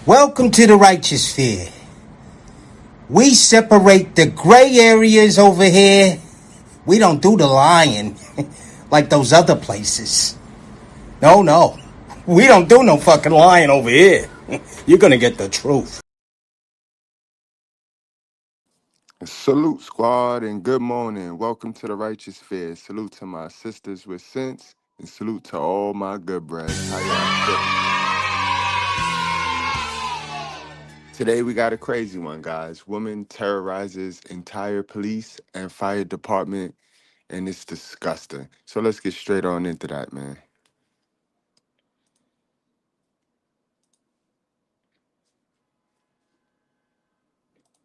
Welcome to the righteous sphere. We separate the gray areas over here. We don't do the lying like those other places. No. We don't do no fucking lying over here. You're gonna get the truth. Salute, squad, and good morning. Welcome to the Righteous Sphere. Salute to my sisters with sense, and salute to all my Goodbreads. How y'all feeling? Today we got a crazy one, guys. Woman terrorizes entire police and fire department, and it's disgusting. So let's get straight on into that, man.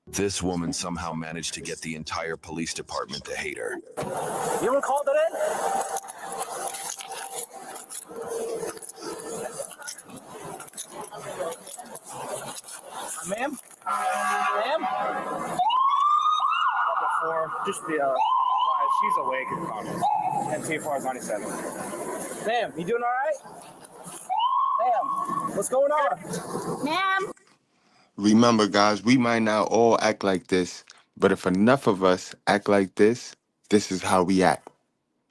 This woman somehow managed to get the entire police department to hate her. You ever called it in? Ma'am? Ma'am? Before, just be she's awake and calm. And T4 is 97. Ma'am, you doing all right? Ma'am, what's going on? Ma'am. Remember, guys, we might not all act like this, but if enough of us act like this is how we act.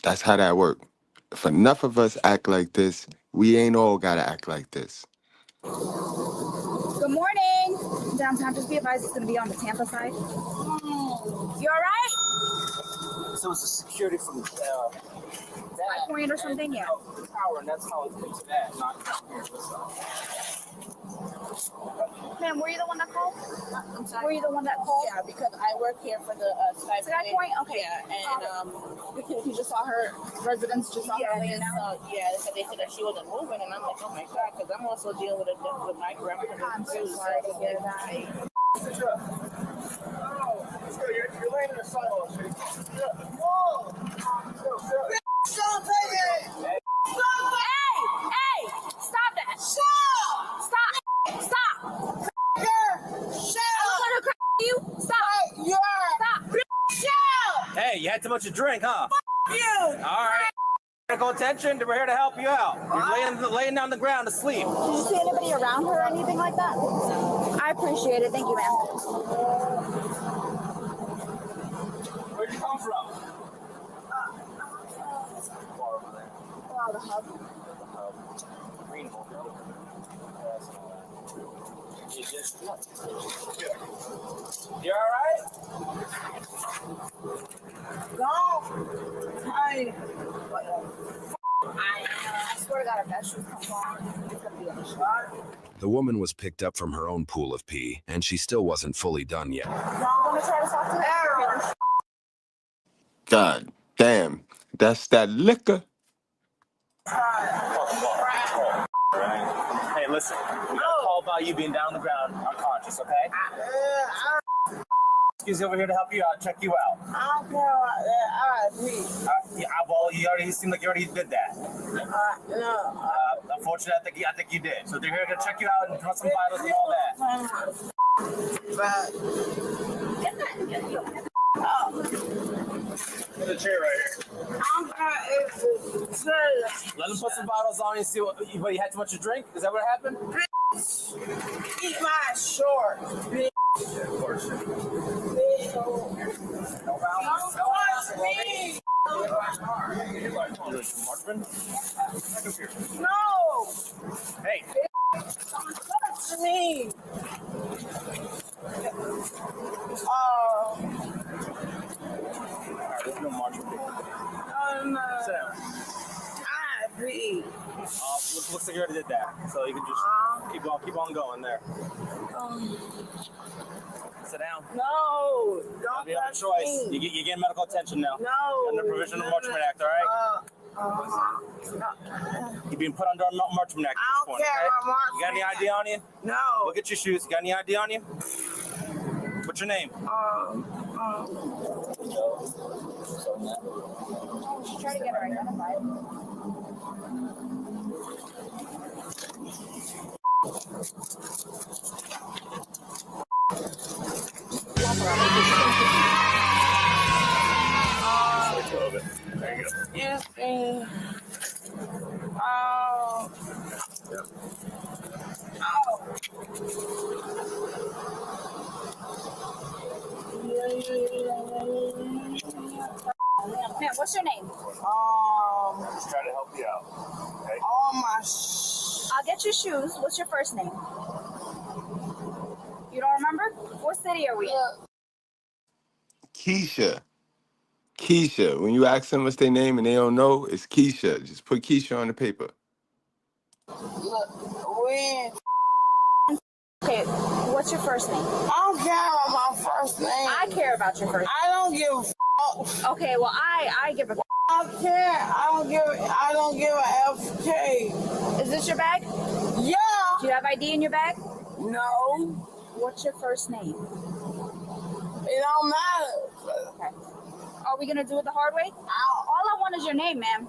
That's how that works. If enough of us act like this, we ain't all gotta act like this. Good morning. Downtown, just be advised it's going to be on the Tampa side. You all right? So it's a security from that Point or something, yeah. power, and that's how it's into that, not here. Ma'am, were you the one that called? I'm sorry? Were you the one that called? Yeah, because I work here for the Sky Point? Okay. Yeah, and you just saw her residents just saw her laying down. Yeah, they said that she wasn't moving, and I'm like, oh my god, because I'm also dealing with my grandmother. I'm so sorry to hear that. You're laying in a silo. Whoa! Hey! Stop that! Stop! I'm gonna crack you! Stop! Hey, you had too much to drink, huh? All right. Medical attention. We're here to help you out. You're laying down the ground to sleep. Did you see anybody around her or anything like that? I appreciate it. Thank you, ma'am. Where'd you come from? Wow, the hub. You all right? No, I swear to God, if that shoe comes on, it's gonna be a shot. The woman was picked up from her own pool of pee, and she still wasn't fully done yet. Y'all wanna try to talk to her? God damn, that's that liquor. Hey, listen. We got a call about you being down on the ground, unconscious, okay? He's over here to help you out, check you out. I don't care about that. Well, you already seem like you already did that. No. Unfortunately, I think you did. So they're here to check you out and run some vitals and all that. There's a chair right here. Let him put some bottles on you and see what you had too much to drink? Is that what happened? Eat my short. Yeah, of course. No. Hey. Touch me. Alright, there's no marching. Sit down. Looks like you already did that. So you can just keep on going there. Sit down. No. You have a choice. You get medical attention now. No. Under Provisional Marchment Act, all right? You're being put under a Marchment Act at this point, okay? You got any ID on you? No. Look at your shoes. You got any ID on you? What's your name? Just try to get her identified. There you go. Yes. name? Just trying to help you out. Okay. I'll get your shoes. What's your first name? You don't remember? What city are we in? Keisha. Keisha. When you ask them what's their name and they don't know, it's Keisha. Just put Keisha on the paper. Okay, what's your first name? I don't care about my first name. I care about your first name. I don't give a f. Okay, well, I give a f. I care. I don't give a FK. Is this your bag? Yeah. Do you have ID in your bag? No. What's your first name? It don't matter. Okay. Are we going to do it the hard way? All I want is your name, ma'am.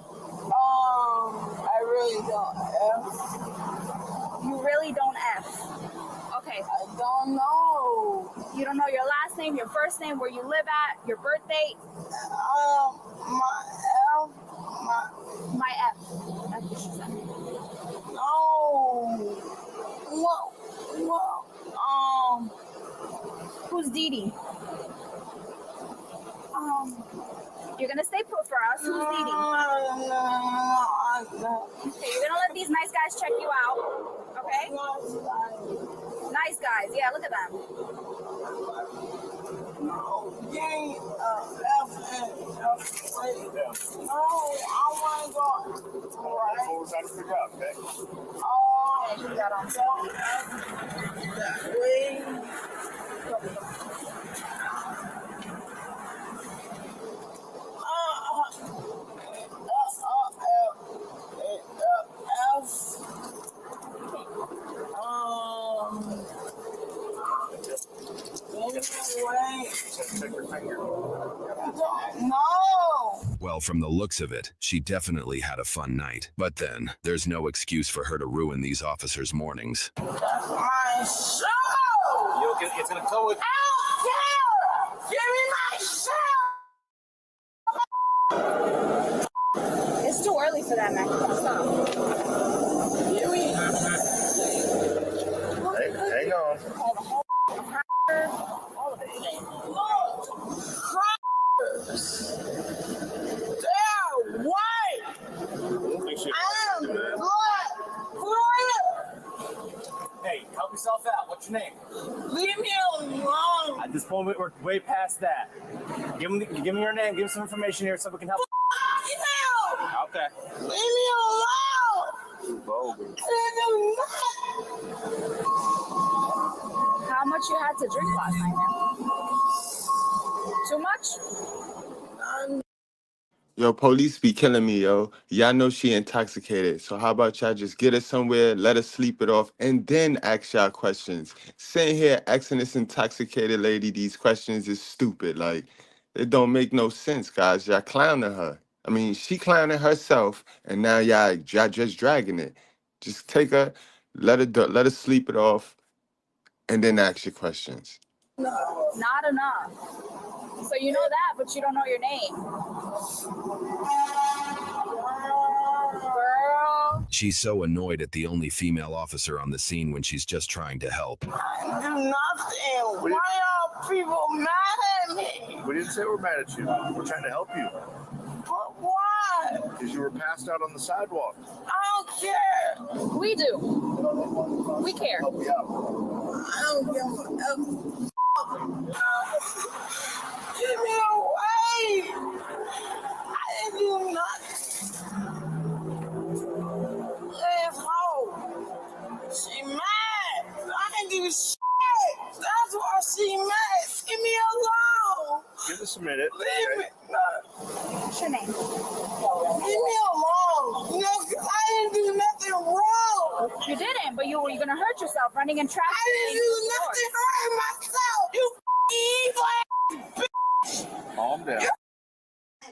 I really don't F. You really don't F. Okay. I don't know. You don't know your last name, your first name, where you live at, your birth date? My F. My F. That's what she said. No. What? Who's Dee Dee? You're going to stay put for us. Who's Dee Dee? No. Okay, you're going to let these nice guys check you out. Okay? Nice guys. Yeah, look at them. No, gang, F and F. No, I want to go. That's what we're trying to figure out, okay? Okay, you got on. That way. No. Well, from the looks of it, she definitely had a fun night. But then, there's no excuse for her to ruin these officers' mornings. That's my show. It's gonna come with. I don't care. Give me my show. It's too early for that, man. Stop. Give me. Hang on. All of it. They're white. I'm black. Hey, help yourself out. What's your name? Leave me alone. At this point, we're way past that. Give me your name. Give me some information here so we can help. No. Okay. Leave me alone. How much you had to drink last night, man? Too much? Yo, police be killing me, yo. Y'all know she intoxicated. So how about y'all just get her somewhere, let her sleep it off, and then ask y'all questions. Sitting here asking this intoxicated lady these questions is stupid. Like, it don't make no sense, guys. Y'all clowning her. I mean, she clowning herself, and now y'all just dragging it. Just take her, let her sleep it off, and then ask your questions. Not enough. So you know that, but you don't know your name. Girl. She's so annoyed at the only female officer on the scene when she's just trying to help. I do nothing. Why are people mad at me? We didn't say we're mad at you. We're trying to help you. But why? Because you were passed out on the sidewalk. I don't care. We do. We care. Help you out. I don't give a f. Get me away. I didn't do nothing. Leave home. She mad. I didn't do shit. That's why she mad. Leave me alone. Give us a minute. Leave me. No. What's your name? Leave me alone. No, I didn't do nothing wrong. You didn't, but you're going to hurt yourself running in traffic. I didn't do nothing to hurt myself. You evil. Calm down.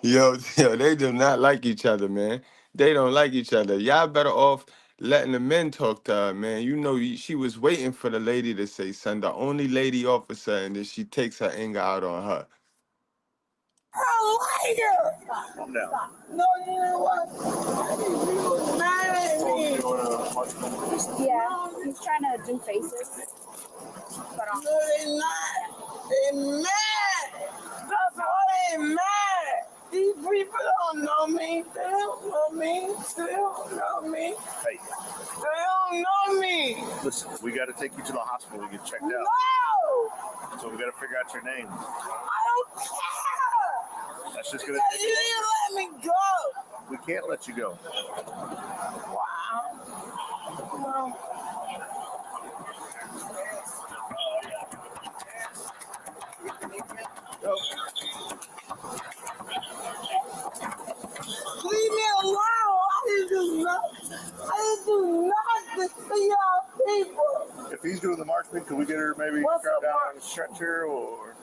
Yo, they do not like each other, man. They don't like each other. Y'all better off letting the men talk to her, man. You know, she was waiting for the lady to say something, the only lady officer, and then she takes her anger out on her. Liar. Calm down. No, you know what? Mad at me. Yeah, he's trying to do faces. But No, they're not. They're mad. That's why they're mad. These people don't know me. They don't know me. They don't know me. Hey, They don't know me. listen, we got to take you to the hospital to get checked out. No! So we got to figure out your name. I don't care! That's just going to Because take you didn't let me go! We can't let you go. Wow. Well, leave me alone! I didn't do nothing for y'all people! If he's doing the marchman, can we get her maybe What's dropped up, down Mark? on a stretcher or?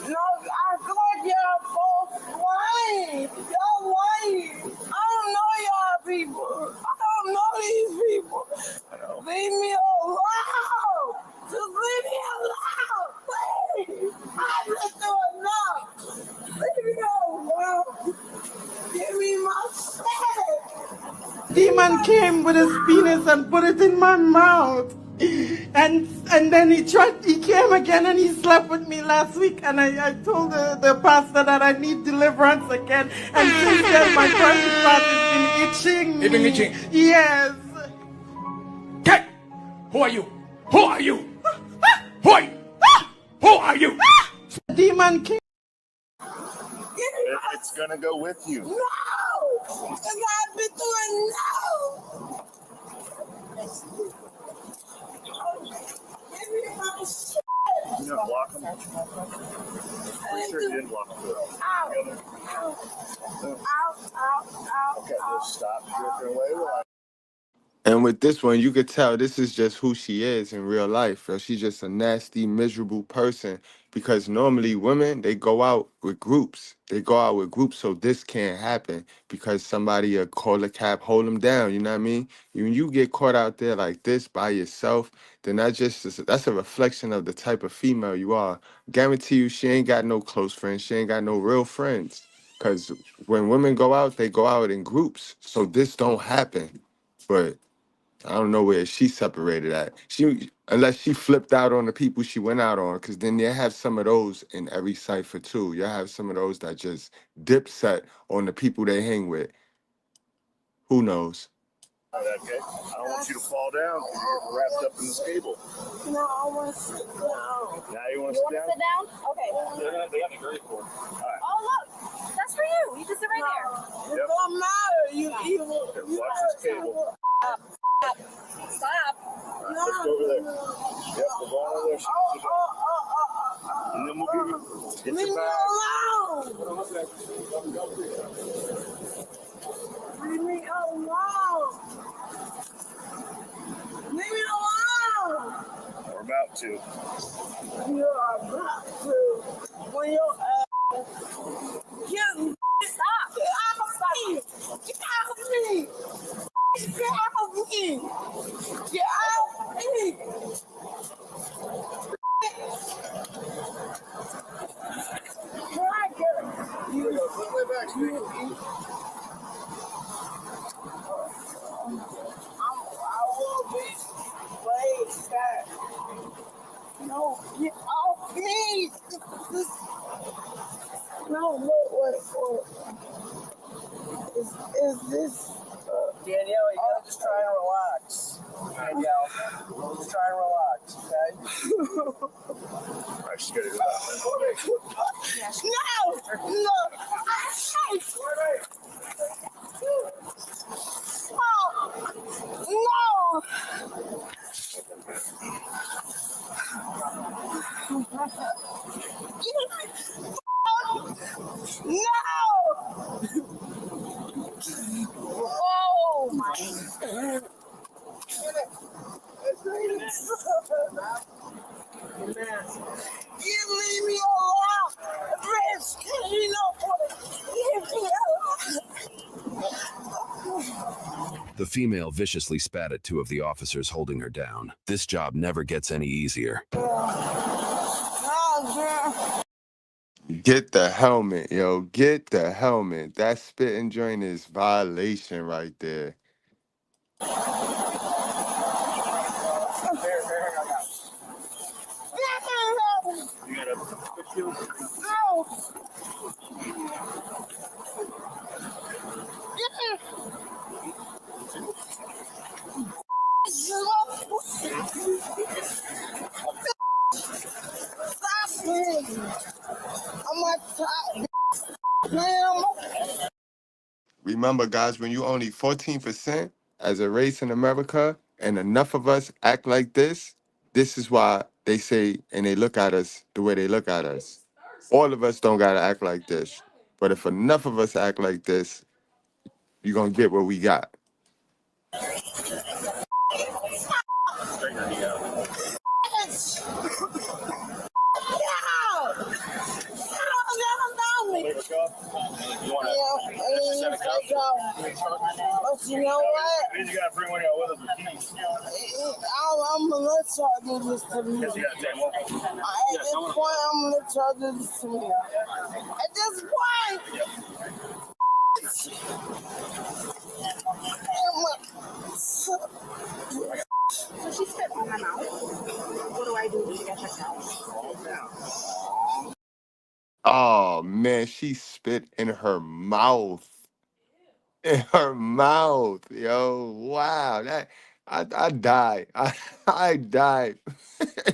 No, I feel like y'all both lying. Y'all lying. I don't know y'all people. I don't know these people. I know. Leave me alone. Just leave me alone, please. I just do enough. Leave me alone. Give me my shit. Demon came with his penis and put it in my mouth. And then he came again and he slept with me last week, and I told the pastor that I need deliverance again, and since then my private part has been itching. It's been itching? Yes. Cat! Who are you? Who are you? Who are you? Who are you? Demon came. It's gonna go with you. No! Because I've been doing no! Give me my shit! You didn't block him? Pretty sure you didn't block him. Ow! Ow! Ow! Ow! Ow! Okay, just stop drifting away. Relax. And with this one, you could tell this is just who she is in real life. Yo. She's just a nasty, miserable person. Because normally women, they go out with groups. They go out with groups so this can't happen. Because somebody will call a cab, hold them down, you know what I mean? When you get caught out there like this by yourself, then that's a reflection of the type of female you are. Guarantee you she ain't got no close friends. She ain't got no real friends. Because when women go out, they go out in groups. So this don't happen. But I don't know where she separated at. Unless she flipped out on the people she went out on, because then you have some of those in every cipher too. You have some of those that just dip set on the people they hang with. Who knows? Okay. I don't want you to fall down. You're wrapped up in this cable. No, I want to sit down. Now you want You to sit want to down? sit down? Okay. They have a great for. Oh, look. That's for you. You can sit right there. It don't matter. You evil. Here, watch this cable. Stop. No. Let's go over there. Yep, we're going over there. And then we'll give you. Get Leave your me bag. alone. Leave me alone. Leave me alone. We're about to. You are about to. When your ass. Stop. Get out of me. Get out of me. Get out of me. Get out of me. I will be laid back. No, get off me. No, what? Is this? Danielle, you gotta just try and relax. Danielle, just try and relax, okay? All right, she's got to go back. No! I hate Oh, no! No! Oh my! You leave me alone, bitch! You know what? Leave me alone. The female viciously spat at two of the officers holding her down. This job never gets any easier. Get the helmet, yo. Get the helmet. That spitting joint is violation right there. You got to fix you. remember, guys, when you only 14% as a race in America and enough of us act like this is why they say and they look at us the way they look at us. All of us don't got to act like this. But if enough of us act like this, you're going to get what we got. But you know what? You gotta bring one of y'all with us. I'm gonna let y'all do this to me. At this point, I'm gonna let y'all do this to me. At this point, So she spit on my mouth. What do I do to get checked out? Oh, man, she spit in her mouth. In her mouth, yo. Wow. I died. I died.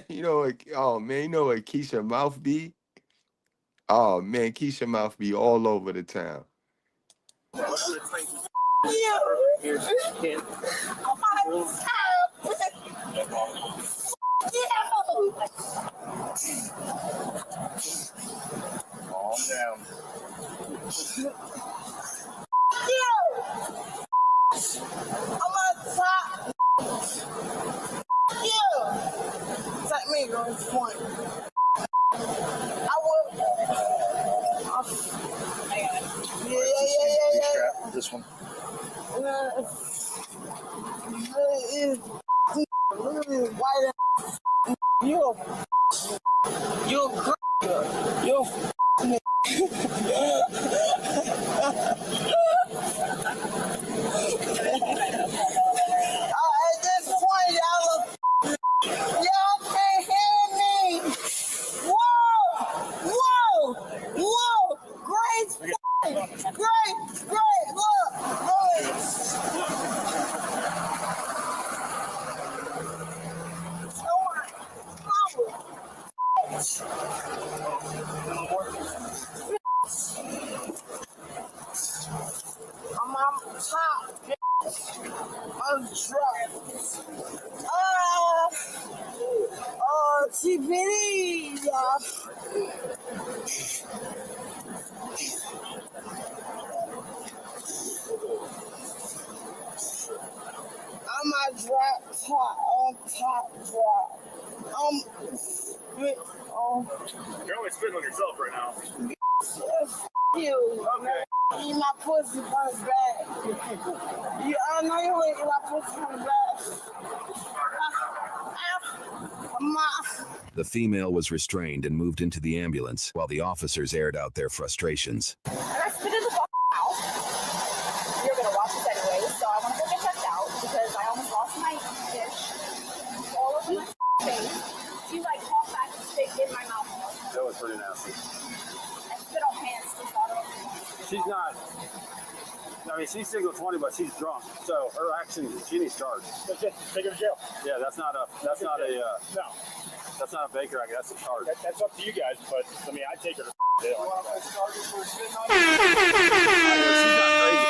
You know what? Oh, man, you know what Keisha mouth be? Oh, man, Keisha mouth be all over the town. Calm down. I'm on top. Take me, girl. This point. I will. Yeah. This one. White. You at this point, y'all can't hear me. Whoa! Great! Look! I'm on top. I'm drunk. TPD, y'all. I'm a drop top on top drop. You're only spitting on yourself right now. You. Okay. Eat my pussy from the back. I know you ain't eat my pussy from the back. The female was restrained and moved into the ambulance while the officers aired out their frustrations. And I spit in the house. You're gonna watch this anyway, so I want to go get checked out because I almost lost my dish all over my face. She like coughed back and spit in my mouth. That was pretty nasty. I spit on pants too, so I don't. She's not. I mean, she's single 20, but she's drunk. So her action, she needs charged. Take her to jail. Yeah, that's not a Baker Act. That's a charge. That's up to you guys, but I mean, I'd take her to jail. She's not crazy.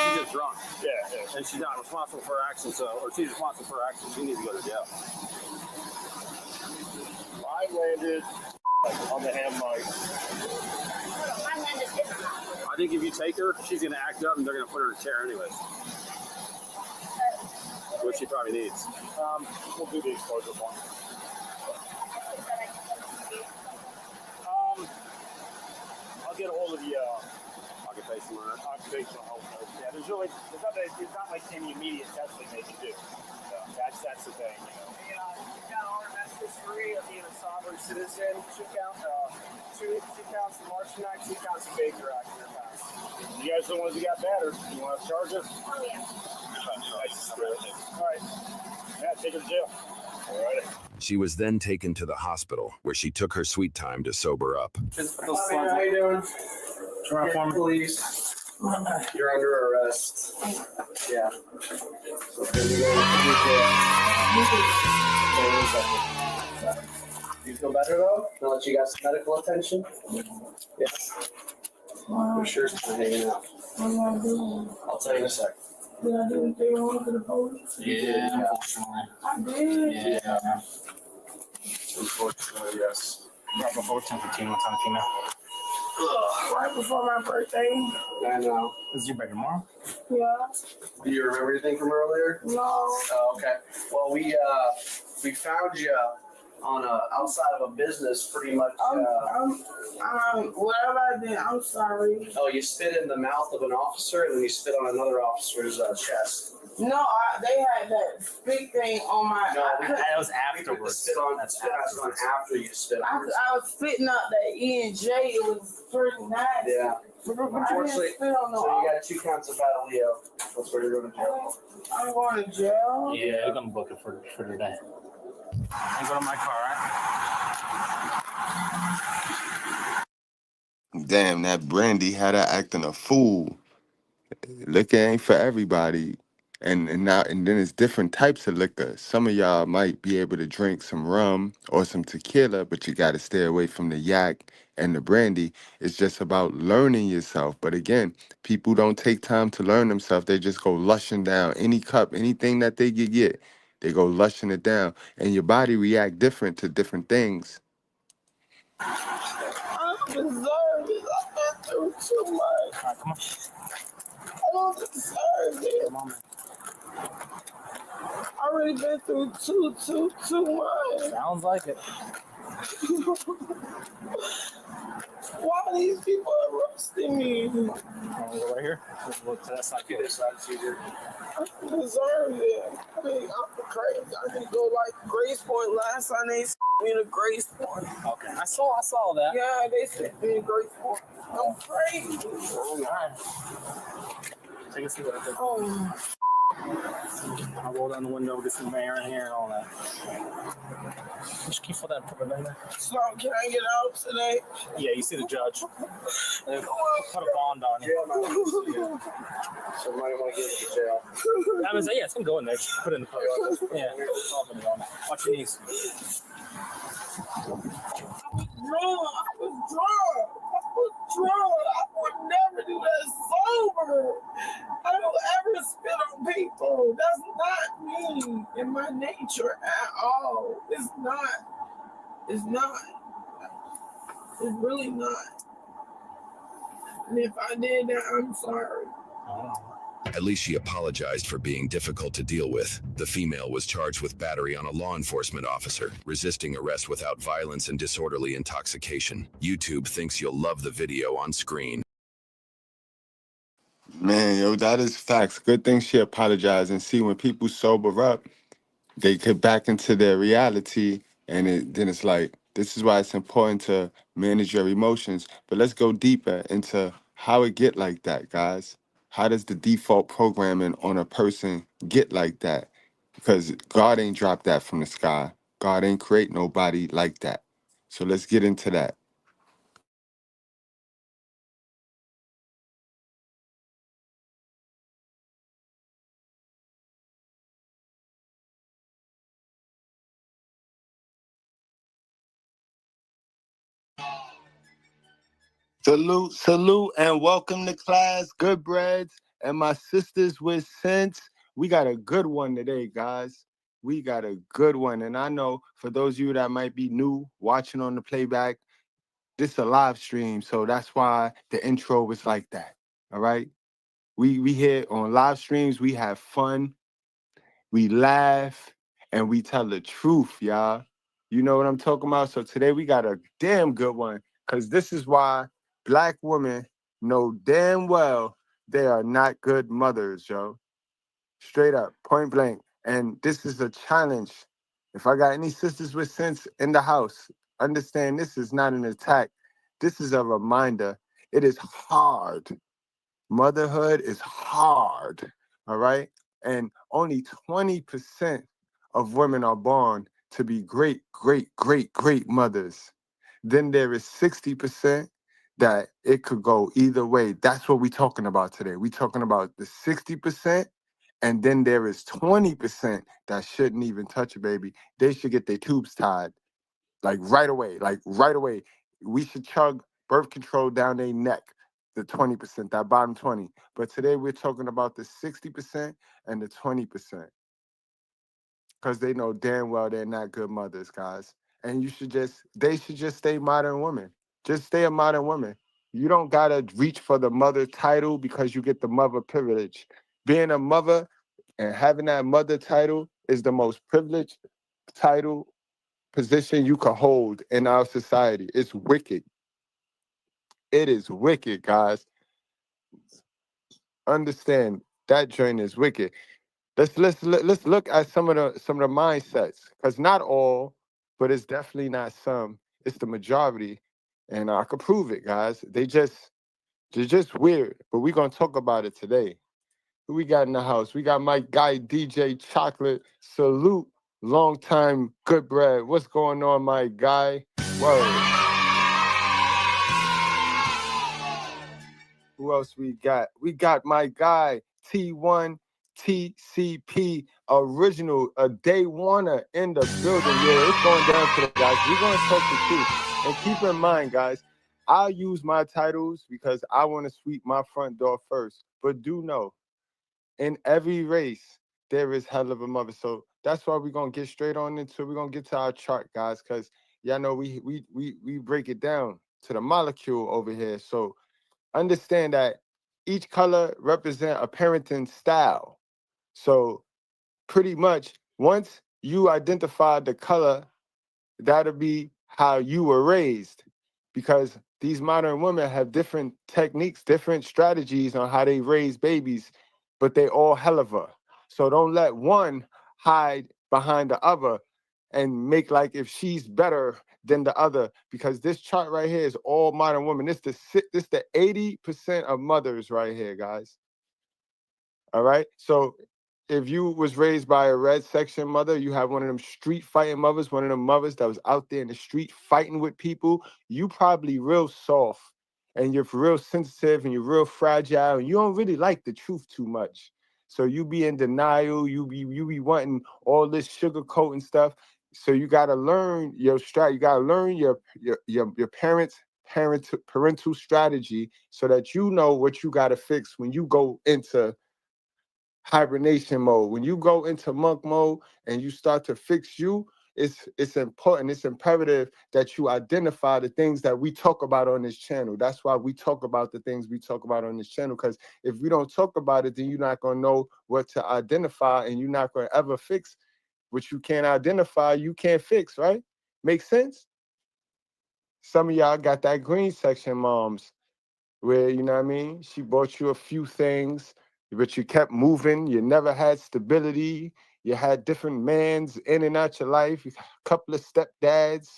She's just drunk. Yeah. And she's not responsible for her action. Or she's responsible for her action. She needs to go to jail. I landed on the ham mic. I think if you take her, she's going to act up and they're going to put her in a chair anyways. Which she probably needs. We'll do the exposure one. I'll get a hold of the Occupational health nurse. Yeah, there's not like any immediate testing they can do. So that's the thing, you know. Got RMS history of being a sovereign citizen. 2 counts of March Act, 2 counts of Baker Act in your past. You guys are the ones who got better. You want to charge us? Oh yeah. All right. Yeah, take her to jail. All right. She was then taken to the hospital, where she took her sweet time to sober up. How you doing? Police. You're under arrest. Yeah. So you feel better though? Now that you got some medical attention? Yes. Your shirt's been hanging out. What did I do? I'll tell you in a sec. Did I do anything wrong to the police? Yeah, unfortunately. I did. Yeah. Unfortunately, yes. Right before 10:15, what time came out? Right before my birthday. I know. Is your birthday tomorrow? Yeah. Do you remember anything from earlier? No. Oh, okay. Well, we found you on outside of a business, pretty much. Whatever I did, I'm sorry. Oh, you spit in the mouth of an officer, and then you spit on another officer's chest. No, they had that big thing on my. No, That was we put the afterwards. spit on. That's on afterwards. after you spit I on. was spitting out that E and J. It was pretty nice. Yeah. I Unfortunately, didn't spit on no. so you got 2 counts of Battleo. That's where you're going to jail. I'm going to jail. Yeah, we're gonna book it for today. I go to my car, right? Damn, that Brandy had her acting a fool. Liquor ain't for everybody. And then it's different types of liquor. Some of y'all might be able to drink some rum or some tequila, but you got to stay away from the yak and the brandy. It's just about learning yourself. But again, people don't take time to learn themselves. They just go lushing down any cup, anything that they could get. They go lushing it down, and your body react different to different things. I don't deserve it. I've been through too much. All right, come on. I don't deserve it. Come on, man. I've already been through too much. Sounds like it. Why are these people arresting me? Want to go right here? Let's look to that side. Okay, this side is easier. I don't deserve it. I mean, I'm crazy. I didn't go like Grace Point last time. They sent me to Grace Point. Okay. I saw that. Yeah, they sent me to Grace Point. I'm crazy. All right. Take a seat. Oh. I'll roll down the window, get some air in here and all that. Just keep for that in there. So can I get out today? Yeah, you see the judge. They put a bond on you. So you might want to get to jail. I was yeah, it's gonna go in there. Just put it in the post. Yeah, it's all gonna go in there. Watch your knees. I was drunk. I would never do that sober. I don't ever spit on people. That's not me in my nature at all. It's not. It's really not. And if I did that, I'm sorry. At least she apologized for being difficult to deal with. The female was charged with battery on a law enforcement officer, resisting arrest without violence and disorderly intoxication. YouTube thinks you'll love the video on screen. Man, yo, that is facts. Good thing she apologized. And see, when people sober up, they get back into their reality, and then it's like, this is why it's important to manage your emotions. But let's go deeper into how it get like that, guys. How does the default programming on a person get like that? Because God ain't dropped that from the sky. God ain't create nobody like that. So let's get into that. Salute, and welcome to class, Goodbreads, and my sisters with sense. We got a good one today, guys. We got a good one. And I know for those of you that might be new watching on the playback, this is a live stream, so that's why the intro was like that. All right. We here on live streams, we have fun, we laugh, and we tell the truth, y'all. You know what I'm talking about? So today we got a damn good one, because this is why Black women know damn well they are not good mothers, yo. Straight up, point blank. And this is a challenge. If I got any sisters with sense in the house, understand this is not an attack. This is a reminder. It is hard. Motherhood is hard, all right? And only 20% of women are born to be great, great, great, great mothers. Then there is 60% that it could go either way. That's what we're talking about today. We're talking about the 60%, and then there is 20% that shouldn't even touch a baby. They should get their tubes tied, like right away. We should chug birth control down their neck. the 20%, that bottom 20. But today we're talking about the 60% and the 20%. Because they know damn well they're not good mothers, guys. And they should just stay modern women. Just stay a modern woman. You don't gotta reach for the mother title because you get the mother privilege. Being a mother and having that mother title is the most privileged title position you could hold in our society. It's wicked. It is wicked, guys. Understand that joint is wicked. Let's look at some of the mindsets, because not all, but it's definitely not some. It's the majority, and I could prove it, guys. They're just weird, but we're gonna talk about it today. Who we got in the house? We got my guy DJ Chocolate. Salute, long time Goodbread. What's going on, my guy? Word. Who else we got? We got my guy T1 TCP original, a day oneer in the building. Yeah, it's going down today, guys. We're gonna talk the truth. And keep in mind, guys, I use my titles because I want to sweep my front door first. But do know, in every race, there is hell of a mother. So that's why we're gonna get straight on into it. We're gonna get to our chart, guys, because y'all know we break it down to the molecule over here. So understand that each color represent a parenting style. So pretty much once you identify the color, that'll be how you were raised, because these modern women have different techniques, different strategies on how they raise babies, but they all hell of her. So don't let one hide behind the other and make like if she's better than the other, because this chart right here is all modern women. This the 80% of mothers right here, guys. All right. So if you was raised by a red section mother, you have one of them street fighting mothers, one of them mothers that was out there in the street fighting with people, you probably real soft and you're real sensitive and you're real fragile and you don't really like the truth too much. So you be in denial, you be wanting all this sugarcoat and stuff. So you gotta learn your you gotta learn your parental strategy so that you know what you gotta fix when you go into hibernation mode. When you go into monk mode and you start to fix you, it's important, it's imperative that you identify the things that we talk about on this channel. That's why we talk about the things we talk about on this channel, because if we don't talk about it, then you're not going to know what to identify and you're not going to ever fix what you can't identify, you can't fix, right? Make sense? Some of y'all got that green section moms where, you know what I mean, she bought you a few things, but you kept moving. You never had stability. You had different mans in and out your life, a couple of stepdads.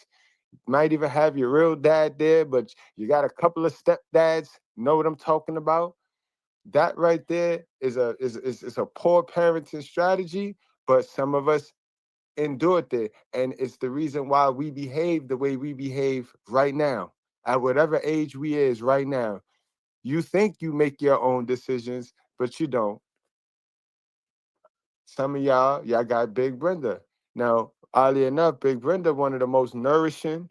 Might even have your real dad there, but you got a couple of stepdads. Know what I'm talking about? That right there is a poor parenting strategy, but some of us endured it. And it's the reason why we behave the way we behave right now, at whatever age we is right now. You think you make your own decisions, but you don't. Some of y'all got Big Brenda. Now, oddly enough, Big Brenda, one of the most nourishing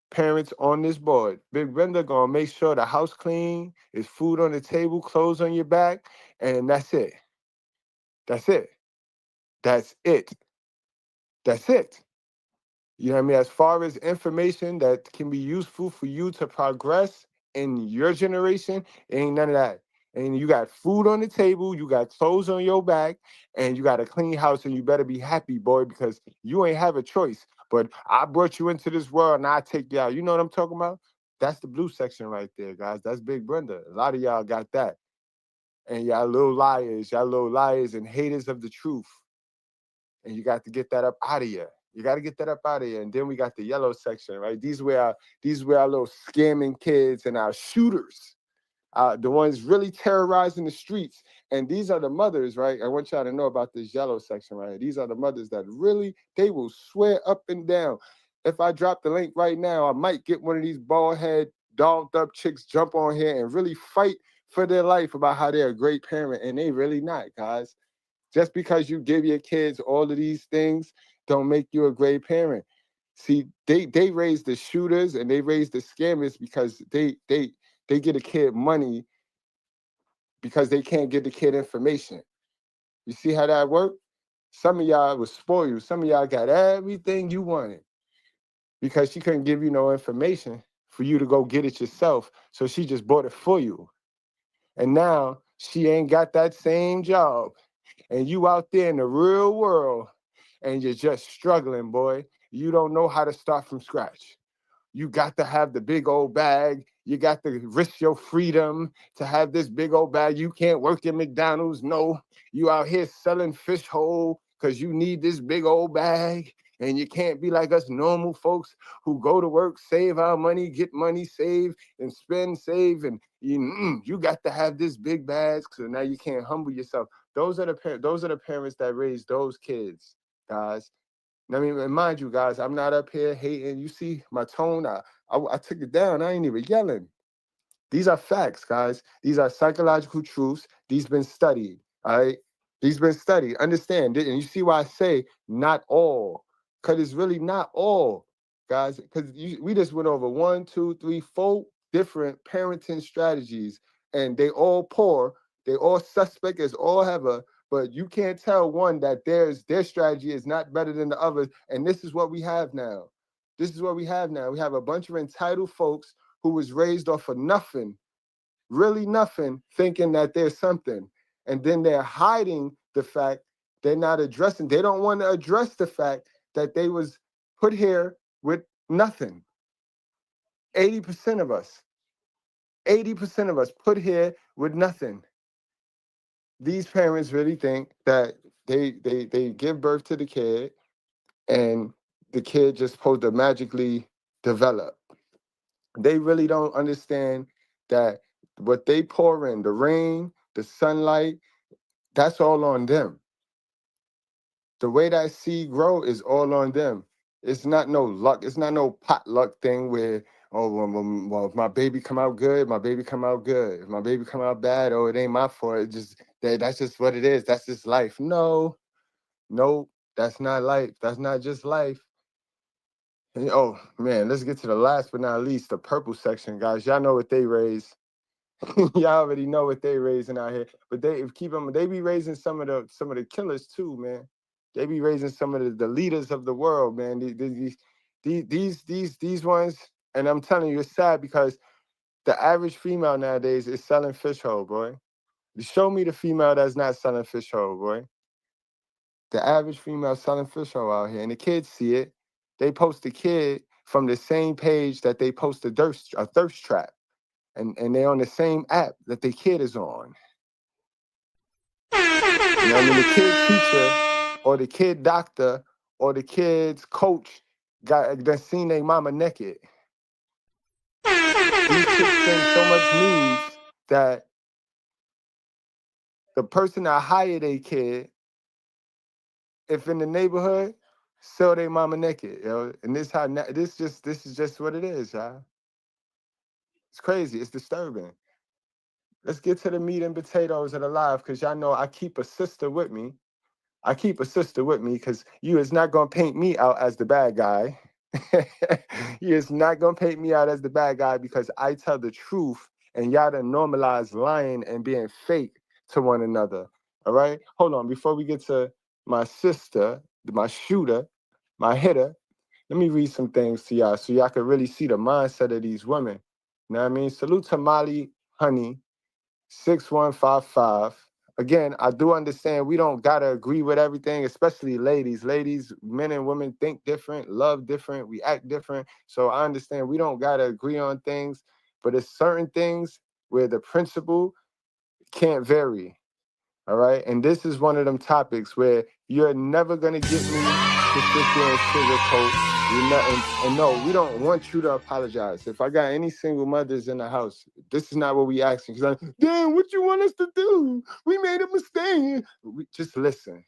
parents on this board. Big Brenda gonna make sure the house clean, is food on the table, clothes on your back, and that's it. That's it. That's it. That's it. You know what I mean? As far as information that can be useful for you to progress in your generation, ain't none of that. And you got food on the table, you got clothes on your back, and you got a clean house, and you better be happy, boy, because you ain't have a choice. But I brought you into this world, and I take you out. You know what I'm talking about? That's the blue section right there, guys. That's Big Brenda. A lot of y'all got that. And y'all little liars and haters of the truth. And you got to get that up out of you. You got to get that up out of here. And then we got the yellow section, right? These were our little scamming kids and our shooters, the ones really terrorizing the streets. And these are the mothers, right? I want y'all to know about this yellow section, right? These are the mothers that really, they will swear up and down. If I drop the link right now, I might get one of these bald head, dolled up chicks jump on here and really fight for their life about how they're a great parent. And they really not, guys. Just because you give your kids all of these things don't make you a great parent. See, they raise the shooters and they raise the scammers because they they get a kid money because they can't get the kid information. You see how that worked? Some of y'all was spoiled. Some of y'all got everything you wanted because she couldn't give you no information for you to go get it yourself. So she just bought it for you. And now she ain't got that same job. And you out there in the real world and you're just struggling, boy. You don't know how to start from scratch. You got to have the big old bag. You got to risk your freedom to have this big old bag. You can't work at McDonald's. No, you out here selling fish whole because you need this big old bag. And you can't be like us normal folks who go to work, save our money, get money, save and spend, save. And you got to have this big bag. So now you can't humble yourself. Those are the parents that raise those kids, guys. I mean, and mind you, guys, I'm not up here hating. You see my tone? I took it down. I ain't even yelling. These are facts, guys. These are psychological truths. These been studied. All right. These been studied. Understand? And you see why I say not all, because it's really not all, guys. Because we just went over 1, 2, 3, 4 different parenting strategies, and they all poor. They all suspect. It's all have a. But you can't tell one that their strategy is not better than the others. And this is what we have now. This is what we have now. We have a bunch of entitled folks who was raised off of nothing, really nothing, thinking that there's something. And then they're hiding the fact, they're not addressing, they don't want to address the fact that they was put here with nothing. 80% of us put here with nothing. These parents really think that they give birth to the kid and the kid just supposed to magically develop. They really don't understand that what they pour in, the rain, the sunlight, that's all on them. The way that seed grow is all on them. It's not no luck. It's not no potluck thing where, oh, well, if my baby come out good, my baby come out good. If my baby come out bad, oh, it ain't my fault. It just that's just what it is. That's just life. No, that's not life. That's not just life. And, oh man, let's get to the last but not least, the purple section, guys. Y'all know what they raise. Y'all already know what they raising out here. But they be raising some of the killers too, man. They be raising some of the leaders of the world, man. These ones, and I'm telling you, it's sad because the average female nowadays is selling fish hole, boy. Show me the female that's not selling fish hole, boy. The average female selling fish hole out here, and the kids see it. They post the kid from the same page that they post a thirst trap. And they're on the same app that the kid is on. You know what I mean? The kid teacher or the kid doctor or the kid's coach that's seen their mama naked. These kids send so much news that the person that hired a kid, if in the neighborhood, sell their mama naked, yo. And this is just what it is, y'all. It's crazy. It's disturbing. Let's get to the meat and potatoes of the life, because y'all know I keep a sister with me. Because you is not going to paint me out as the bad guy. You is not going to paint me out as the bad guy because I tell the truth and y'all done normalize lying and being fake to one another. All right? Hold on. Before we get to my sister, my shooter, my hitter, let me read some things to y'all so y'all can really see the mindset of these women. You know what I mean? Salute to Molly Honey, 6155. Again, I do understand we don't gotta agree with everything, especially ladies. Ladies, men and women think different, love different, we act different. So I understand we don't gotta agree on things, but it's certain things where the principle can't vary. All right. And this is one of them topics where you're never gonna get me to sit there and sugarcoat. And no, we don't want you to apologize. If I got any single mothers in the house, this is not what we asking. Because damn, what you want us to do? We made a mistake. Just listen.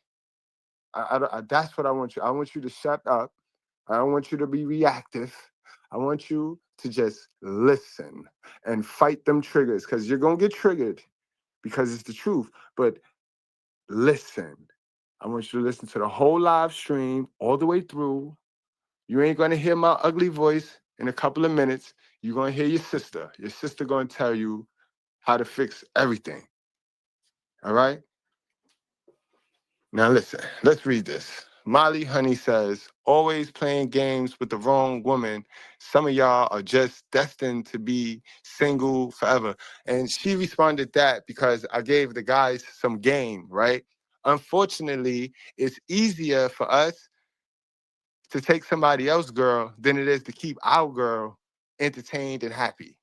That's what I want you. I want you to shut up. I don't want you to be reactive. I want you to just listen and fight them triggers, because you're gonna get triggered because it's the truth. But listen. I want you to listen to the whole live stream all the way through. You ain't going to hear my ugly voice in a couple of minutes, you're going to hear your sister. Your sister going to tell you how to fix everything. All right? Now listen, let's read this. Molly Honey says, always playing games with the wrong woman. Some of y'all are just destined to be single forever. And she responded that because I gave the guys some game, right? Unfortunately, it's easier for us to take somebody else's girl than it is to keep our girl entertained and happy.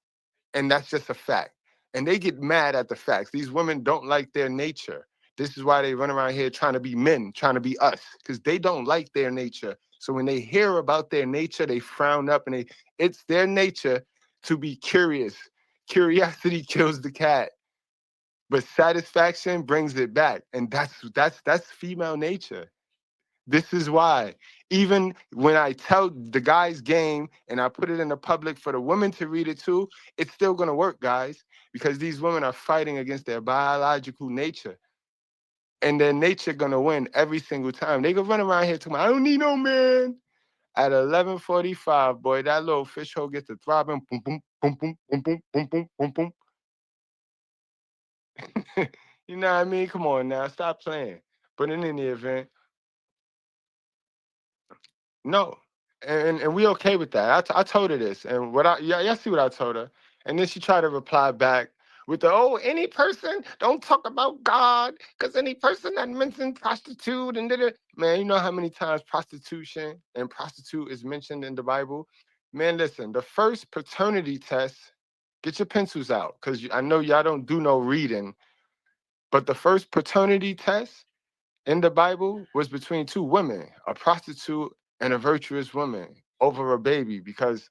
And that's just a fact. And they get mad at the facts. These women don't like their nature. This is why they run around here trying to be men, trying to be us, because they don't like their nature. So when they hear about their nature, they frown up, and it's their nature to be curious. Curiosity kills the cat, but satisfaction brings it back. And that's female nature. This is why, even when I tell the guys game and I put it in the public for the women to read it too, it's still going to work, guys, because these women are fighting against their biological nature. And their nature going to win every single time. They can run around here talking, I don't need no man. At 11:45, boy, that little fish hole gets to throbbing. Boom, boom, boom, boom, boom, boom, boom, boom, boom, boom. You know what I mean? Come on now, stop playing. But in any event, no. And we okay with that. I told her this. And y'all see what I told her. And then she tried to reply back with any person, don't talk about God, because any person that mentions prostitute and did it. Man, you know how many times prostitution and prostitute is mentioned in the Bible? Man, listen, the first paternity test, get your pencils out, because I know y'all don't do no reading, but the first paternity test in the Bible was between two women, a prostitute and a virtuous woman, over a baby, because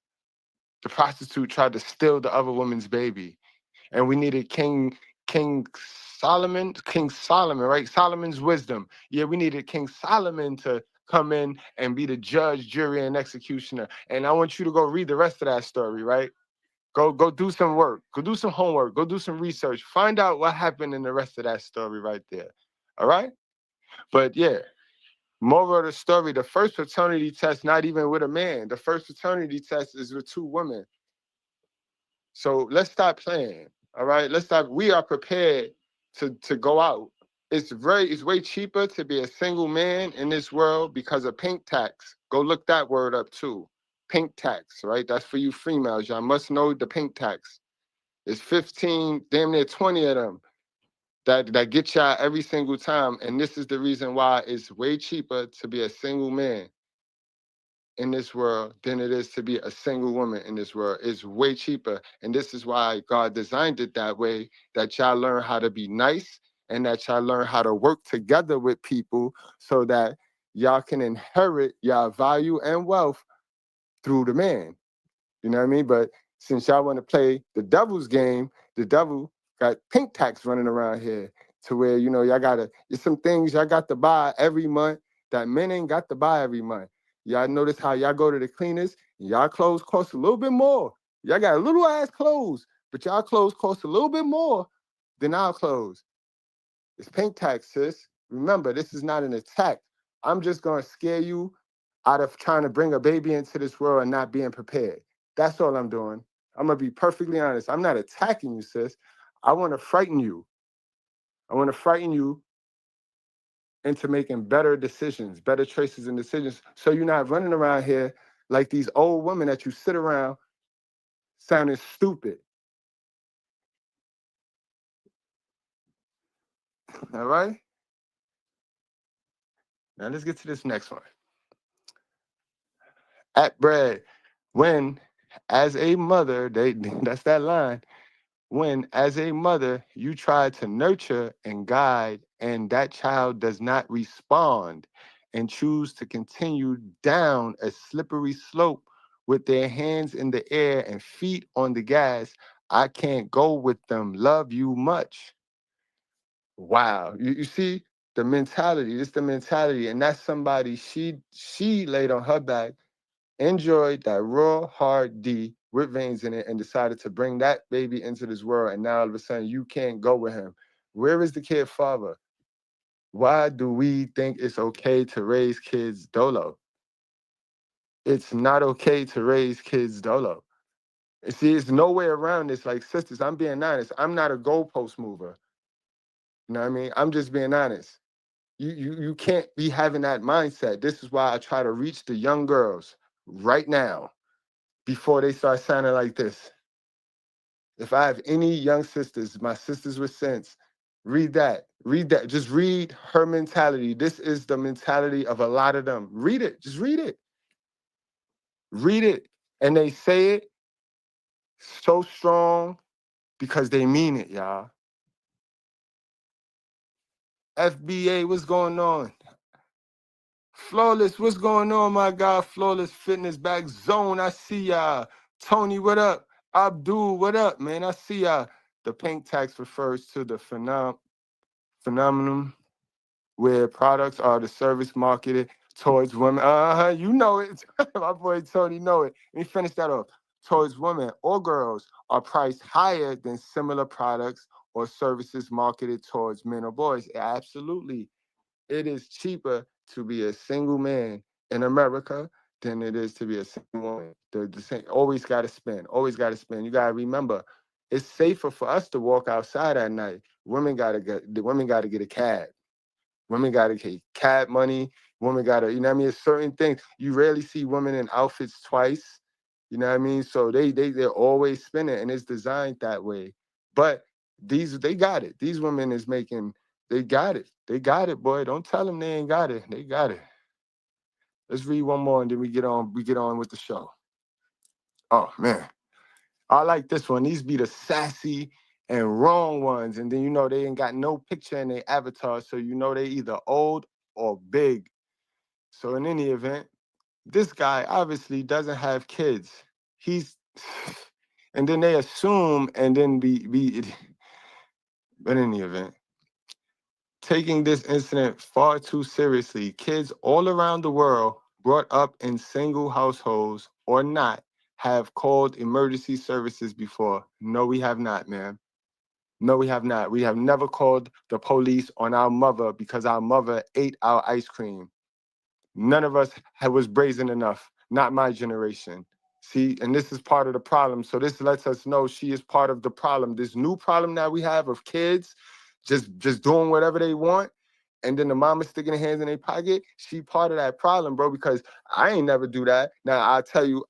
the prostitute tried to steal the other woman's baby. And we needed King Solomon, right? Solomon's wisdom. Yeah, we needed King Solomon to come in and be the judge, jury, and executioner. And I want you to go read the rest of that story, right? Go do some work. Go do some homework. Go do some research. Find out what happened in the rest of that story right there. All right? But yeah, moral of the story, the first paternity test, not even with a man. The first paternity test is with two women. So let's stop playing. All right. Let's stop. We are prepared to go out. It's way cheaper to be a single man in this world because of pink tax. Go look that word up too. Pink tax, right? That's for you females. Y'all must know the pink tax. It's 15, damn near 20 of them that get y'all every single time. And this is the reason why it's way cheaper to be a single man in this world than it is to be a single woman in this world. It's way cheaper. And this is why God designed it that way, that y'all learn how to be nice and that y'all learn how to work together with people so that y'all can inherit y'all value and wealth through the man. You know what I mean? But since y'all want to play the devil's game, the devil got pink tax running around here to where, there's some things y'all got to buy every month that men ain't got to buy every month. Y'all notice how y'all go to the cleaners and y'all clothes cost a little bit more. Y'all got little ass clothes, but y'all clothes cost a little bit more than our clothes. It's pink tax, sis. Remember, this is not an attack. I'm just going to scare you out of trying to bring a baby into this world and not being prepared. That's all I'm doing. I'm going to be perfectly honest. I'm not attacking you, sis. I want to frighten you. I want to frighten you into making better decisions, better choices and decisions, so you're not running around here like these old women that you sit around sounding stupid. All right? Now let's get to this next one. At Bread, when as a mother, that's that line. When, as a mother, you try to nurture and guide, and that child does not respond and choose to continue down a slippery slope with their hands in the air and feet on the gas, I can't go with them. Love you much. Wow. You see the mentality. It's the mentality. And that's somebody she laid on her back, enjoyed that raw, hard D with veins in it, and decided to bring that baby into this world. And now all of a sudden, you can't go with him. Where is the kid father? Why do we think it's okay to raise kids dolo? It's not okay to raise kids dolo. And see, there's no way around this. Like, sisters, I'm being honest. I'm not a goalpost mover. You know what I mean? I'm just being honest. You can't be having that mindset. This is why I try to reach the young girls right now before they start sounding like this. If I have any young sisters, my sisters with sense, read that. Read that. Just read her mentality. This is the mentality of a lot of them. Read it. Just read it. Read it. And they say it so strong because they mean it, y'all. FBA, what's going on? Flawless, what's going on, my guy? Flawless Fitness Back Zone, I see y'all. Tony, what up? Abdul, what up, man? I see y'all. The pink tax refers to the phenomenon where products are the service marketed towards women. You know it. My boy Tony know it. Let me finish that off. Towards women or girls are priced higher than similar products or services marketed towards men or boys. Absolutely. It is cheaper to be a single man in America than it is to be a single woman. The same, always got to spend. Always got to spend. You got to remember, it's safer for us to walk outside at night. Women got to get a cab. Women got to get cab money. Women got to, you know what I mean? It's certain things. You rarely see women in outfits twice. You know what I mean? So they're always spending, and it's designed that way. But they got it. These women is making, they got it. They got it, boy. Don't tell them they ain't got it. They got it. Let's read one more and then we get on with the show. Oh man. I like this one. These be the sassy and wrong ones. And then you know they ain't got no picture in their avatar, so you know they either old or big. So in any event, this guy obviously doesn't have kids. He's and then they assume and then be but in any event, taking this incident far too seriously. Kids all around the world brought up in single households or not have called emergency services before. No, we have not, man. No, we have not. We have never called the police on our mother because our mother ate our ice cream. None of us was brazen enough. Not my generation. See, and this is part of the problem. So this lets us know she is part of the problem. This new problem that we have of kids just doing whatever they want, and then the mama sticking her hands in their pocket, she part of that problem, bro, because I ain't never do that. Now, I'll tell you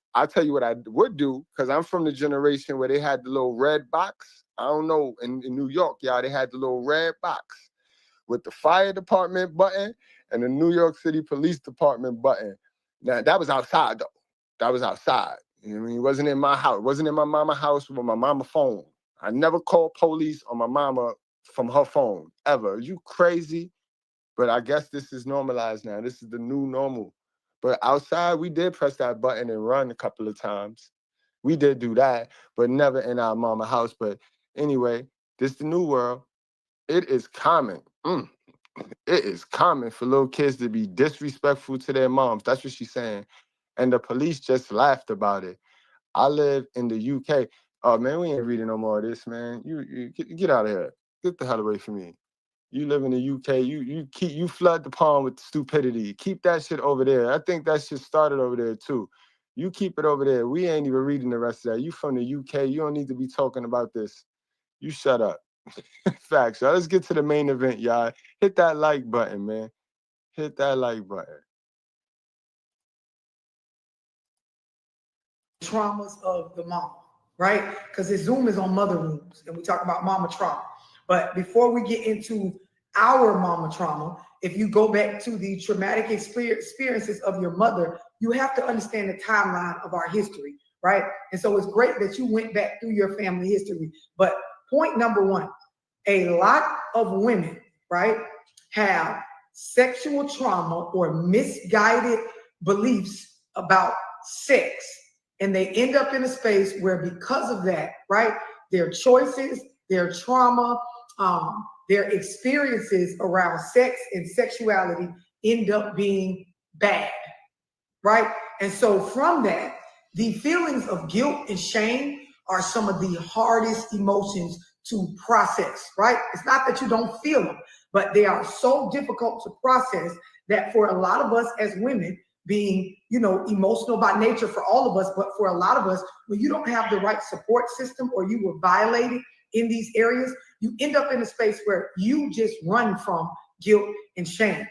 what I would do, because I'm from the generation where they had the little red box. I don't know, in New York, y'all, they had the little red box with the fire department button and the New York City Police Department button. Now, that was outside, though. That was outside. You know what I mean? It wasn't in my house. It wasn't in my mama's house with my mama's phone. I never called police on my mama from her phone, ever. Are you crazy? But I guess this is normalized now. This is the new normal. But outside, we did press that button and run a couple of times. We did do that, but never in our mama's house. But anyway, this is the new world. It is common. It is common for little kids to be disrespectful to their moms. That's what she's saying. And the police just laughed about it. I live in the UK. Oh, man, we ain't reading no more of this, man. You get out of here. Get the hell away from me. You live in the UK. You flood the pond with stupidity. Keep that shit over there. I think that shit started over there too. You keep it over there. We ain't even reading the rest of that. You from the UK. You don't need to be talking about this. You shut up. Facts, y'all. Let's get to the main event, y'all. Hit that like button, man. Hit that like button. Traumas of the mom, right? Because this Zoom is on mother wounds, and we talk about mama trauma. But before we get into our mama trauma, if you go back to the traumatic experiences of your mother, you have to understand the timeline of our history, right? And so it's great that you went back through your family history. But point number one, a lot of women, right, have sexual trauma or misguided beliefs about sex. And they end up in a space where, because of that, right, their choices, their trauma, their experiences around sex and sexuality end up being bad, right? And so from that, the feelings of guilt and shame are some of the hardest emotions to process, right? It's not that you don't feel them, but they are so difficult to process that for a lot of us as women, being, emotional by nature for all of us, but for a lot of us, when you don't have the right support system or you were violated in these areas, you end up in a space where you just run from guilt and shame.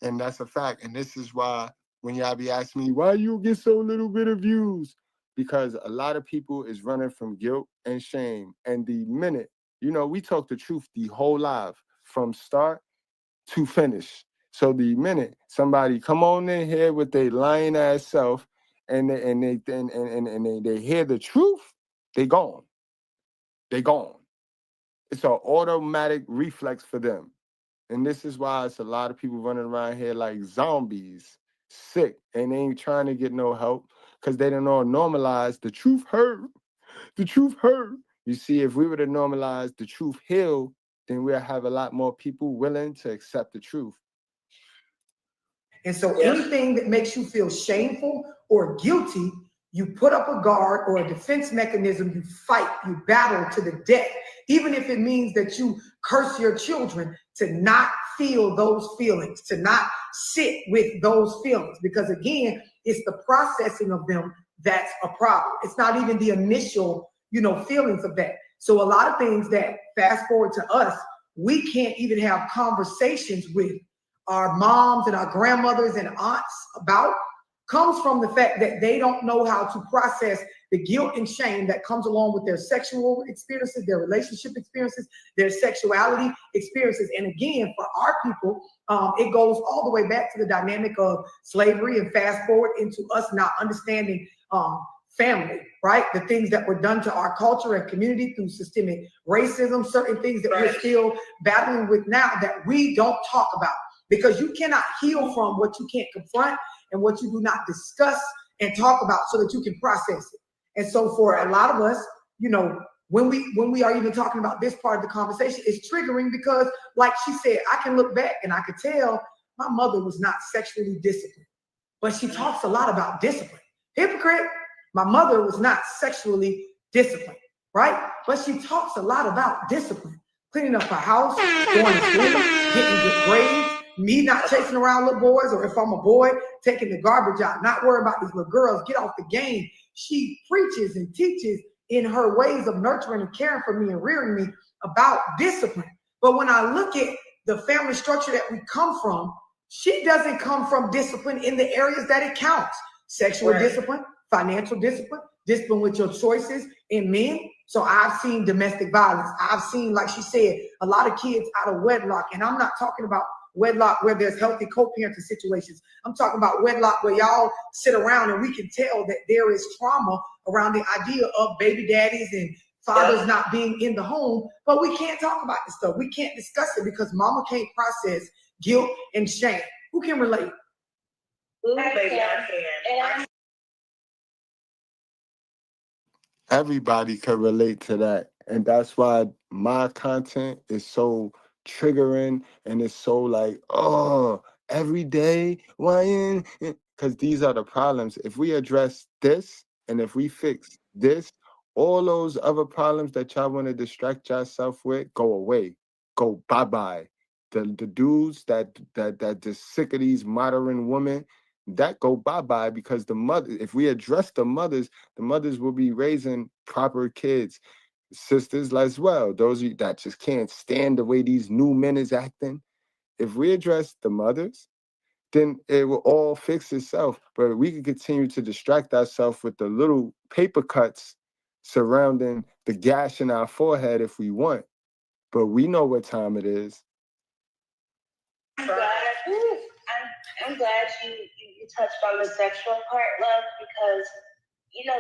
And that's a fact. And this is why when y'all be asking me, why you get so little bit of views? Because a lot of people is running from guilt and shame. And the minute, we talk the truth the whole live from start to finish. So the minute somebody come on in here with their lying ass self and they hear the truth, they gone. They gone. It's an automatic reflex for them. And this is why it's a lot of people running around here like zombies, sick, and they ain't trying to get no help because they don't know normalize the truth hurt. The truth hurt. You see, if we were to normalize the truth heal, then we'll have a lot more people willing to accept the truth. And so anything that makes you feel shameful or guilty, you put up a guard or a defense mechanism, you fight, you battle to the death, even if it means that you curse your children to not feel those feelings, to not sit with those feelings. Because again, it's the processing of them that's a problem. It's not even the initial, feelings of that. So a lot of things that fast forward to us, we can't even have conversations with our moms and our grandmothers and aunts about, comes from the fact that they don't know how to process the guilt and shame that comes along with their sexual experiences, their relationship experiences, their sexuality experiences. And again, for our people, it goes all the way back to the dynamic of slavery and fast forward into us not understanding family, right? The things that were done to our culture and community through systemic racism, certain things that we're still battling with now that we don't talk about. Because you cannot heal from what you can't confront and what you do not discuss and talk about so that you can process it. And so for a lot of us, when we are even talking about this part of the conversation, it's triggering because, like she said, I can look back and I could tell my mother was not sexually disciplined, but she talks a lot about discipline. Hypocrite, my mother was not sexually disciplined, right? But she talks a lot about discipline. Cleaning up her house, going to school, getting good grades, me not chasing around little boys, or if I'm a boy, taking the garbage out, not worrying about these little girls, get off the game. She preaches and teaches in her ways of nurturing and caring for me and rearing me about discipline. But when I look at the family structure that we come from, she doesn't come from discipline in the areas that it counts. Sexual discipline, financial discipline, discipline with your choices in men. So I've seen domestic violence. I've seen, like she said, a lot of kids out of wedlock. And I'm not talking about wedlock where there's healthy co-parenting situations. I'm talking about wedlock where y'all sit around and we can tell that there is trauma around the idea of baby daddies and fathers not being in the home, but we can't talk about this stuff. We can't discuss it because mama can't process guilt and shame. Who can relate? Everybody can relate to that. And that's why my content is so triggering and it's so like, oh, every day, why? Because these are the problems. If we address this and if we fix this, all those other problems that y'all want to distract yourself with go away, go bye-bye. The dudes that just sick of these modern women, that go bye-bye, because the mother, if we address the mothers will be raising proper kids. Sisters as well, those that just can't stand the way these new men is acting. If we address the mothers, then it will all fix itself. But we can continue to distract ourselves with the little paper cuts surrounding the gash in our forehead if we want. But we know what time it is. I'm glad you touched on the sexual part, love, because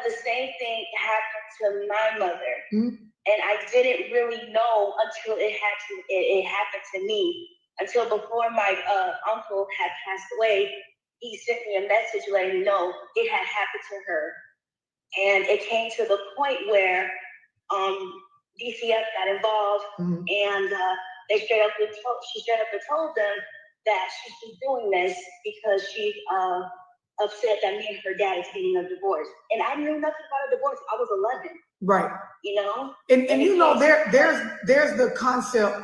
the same thing happened to my mother, and I didn't really know until it happened to me. Until before my uncle had passed away, he sent me a message letting me know it had happened to her, and it came to the point where DCF got involved, and she straight up told them that she's doing this because she's upset that me and her dad is getting a divorce. And I knew nothing about a divorce. I was 11. Right. There's the concept,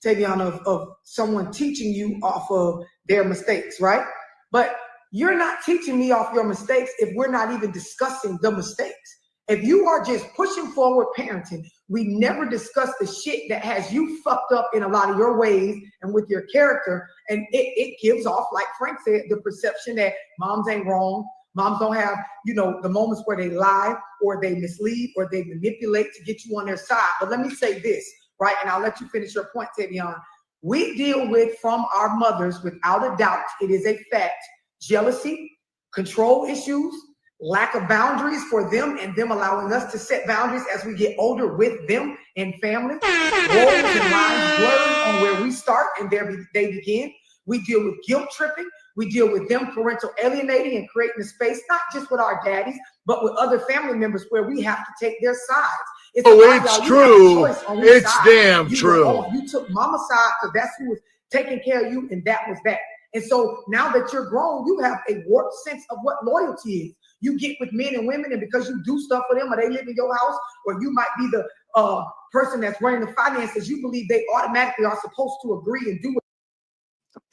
Tavion, of someone teaching you off of their mistakes, right? But You're not teaching me off your mistakes if we're not even discussing the mistakes. If you are just pushing forward parenting, we never discuss the shit that has you fucked up in a lot of your ways and with your character. And it gives off, like Frank said, the perception that moms ain't wrong. Moms don't have, the moments where they lie or they mislead or they manipulate to get you on their side. But let me say this, right? And I'll let you finish your point, Tavion. We deal with, from our mothers, without a doubt, it is a fact, jealousy, control issues, lack of boundaries for them and them allowing us to set boundaries as we get older with them and family. Roles and lines blurred on where we start and they begin. We deal with guilt tripping. We deal with them parental alienating and creating a space, not just with our daddies, but with other family members where we have to take their sides. It's true. It's damn true. You took mama's side because that's who was taking care of you, and that was that. And so now that you're grown, you have a warped sense of what loyalty is. You get with men and women, and because you do stuff for them, or they live in your house, or you might be the person that's running the finances, you believe they automatically are supposed to agree and do it.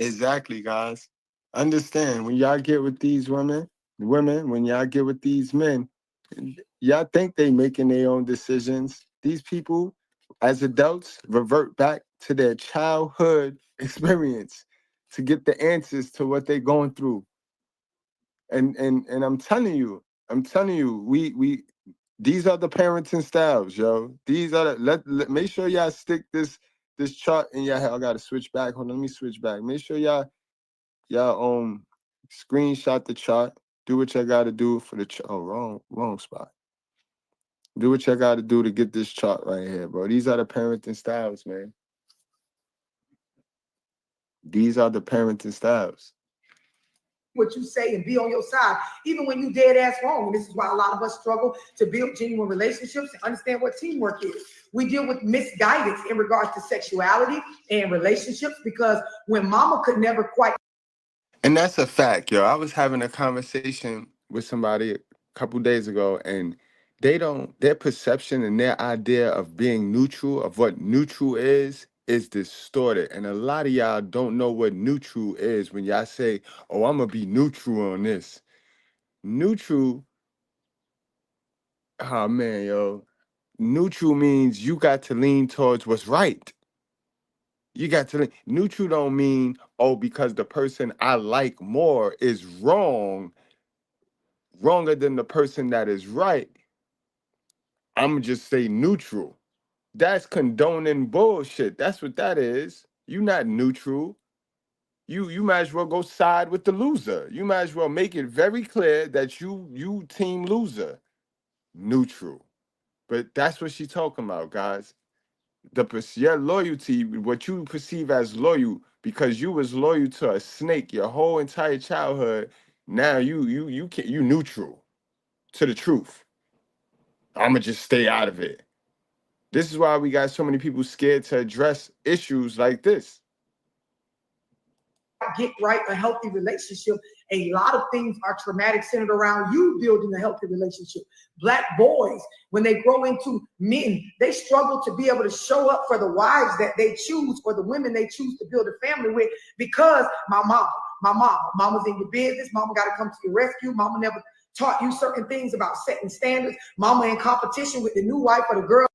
Exactly, guys. Understand, when y'all get with these women, when y'all get with these men, y'all think they making their own decisions. These people, as adults, revert back to their childhood experience to get the answers to what they're going through. And I'm telling you, we these are the parenting styles, yo. These are the, make sure y'all stick this chart in your head. I gotta switch back. Hold on, let me switch back. Make sure y'all screenshot the chart. Do what y'all gotta do for the wrong spot. Do what y'all gotta do to get this chart right here, bro. These are the parenting styles, man. These are the parenting styles. What you say and be on your side, even when you dead ass wrong. And this is why a lot of us struggle to build genuine relationships and understand what teamwork is. We deal with misguidance in regards to sexuality and relationships because when mama could never quite. And that's a fact, yo. I was having a conversation with somebody a couple days ago, and their perception and their idea of being neutral, of what neutral is distorted. And a lot of y'all don't know what neutral is when y'all say, oh, I'm going to be neutral on this. Neutral, oh man, yo. Neutral means you got to lean towards what's right. You got to lean. Neutral don't mean, oh, because the person I like more is wronger than the person that is right, I'm going to just say neutral. That's condoning bullshit. That's what that is. You're not neutral. You might as well go side with the loser. You might as well make it very clear that you team loser. Neutral. But that's what she's talking about, guys. Your loyalty, what you perceive as loyal, because you was loyal to a snake your whole entire childhood. Now you neutral to the truth. I'ma just stay out of it. This is why we got so many people scared to address issues like this. Get right, a healthy relationship. A lot of things are traumatic, centered around you building a healthy relationship. Black boys, when they grow into men, they struggle to be able to show up for the wives that they choose or the women they choose to build a family with because mama's in your business. Mama got to come to your rescue. Mama never taught you certain things about setting standards. Mama in competition with the new wife or the girl.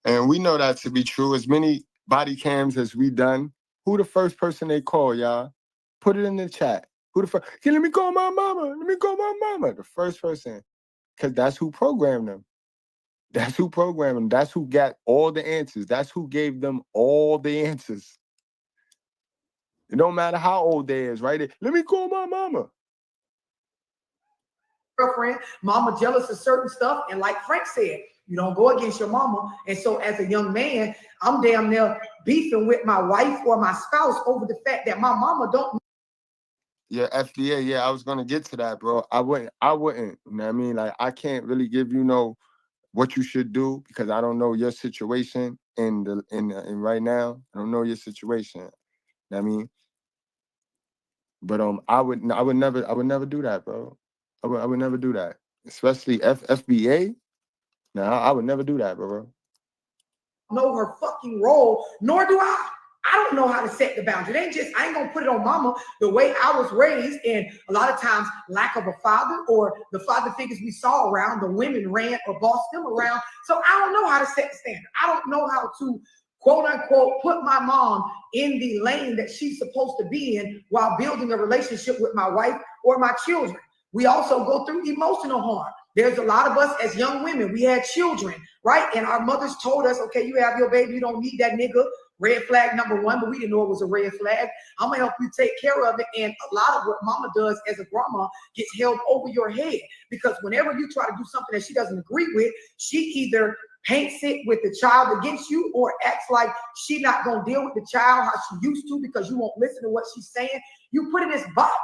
And we know that to be true. As many body cams as we done, who the first person they call, y'all? Put it in the chat. Who the first? Let me call my mama. Let me call my mama. The first person. Because that's who programmed them. That's who programmed them. That's who got all the answers. That's who gave them all the answers. It don't matter how old they is, right? Let me call my mama. Girlfriend, mama jealous of certain stuff. And like Frank said, you don't go against your mama. And so as a young man, I'm damn near beefing with my wife or my spouse over the fact that my mama don't. Yeah, FDA. Yeah, I was gonna get to that, bro. I wouldn't. You know what I mean? Like, I can't really give you what you should do because I don't know your situation in right now. I don't know your situation. You know what I mean? But I would never do that, bro. I would never do that. Especially FBA. No, I would never do that, bro. Know her fucking role, nor do I. I don't know how to set the boundary. It ain't just, I ain't gonna put it on mama. The way I was raised, and a lot of times lack of a father or the father figures we saw around, the women ran or bossed them around. So I don't know how to set the standard. I don't know how to quote unquote put my mom in the lane that she's supposed to be in while building a relationship with my wife or my children. We also go through emotional harm. There's a lot of us as young women, we had children, right? And our mothers told us, okay, you have your baby, you don't need that nigga. Red flag number one, but we didn't know it was a red flag. I'm gonna help you take care of it. And a lot of what mama does as a grandma gets held over your head, because whenever you try to do something that she doesn't agree with, she either paints it with the child against you or acts like she not gonna deal with the child how she used to because you won't listen to what she's saying. You put in this box.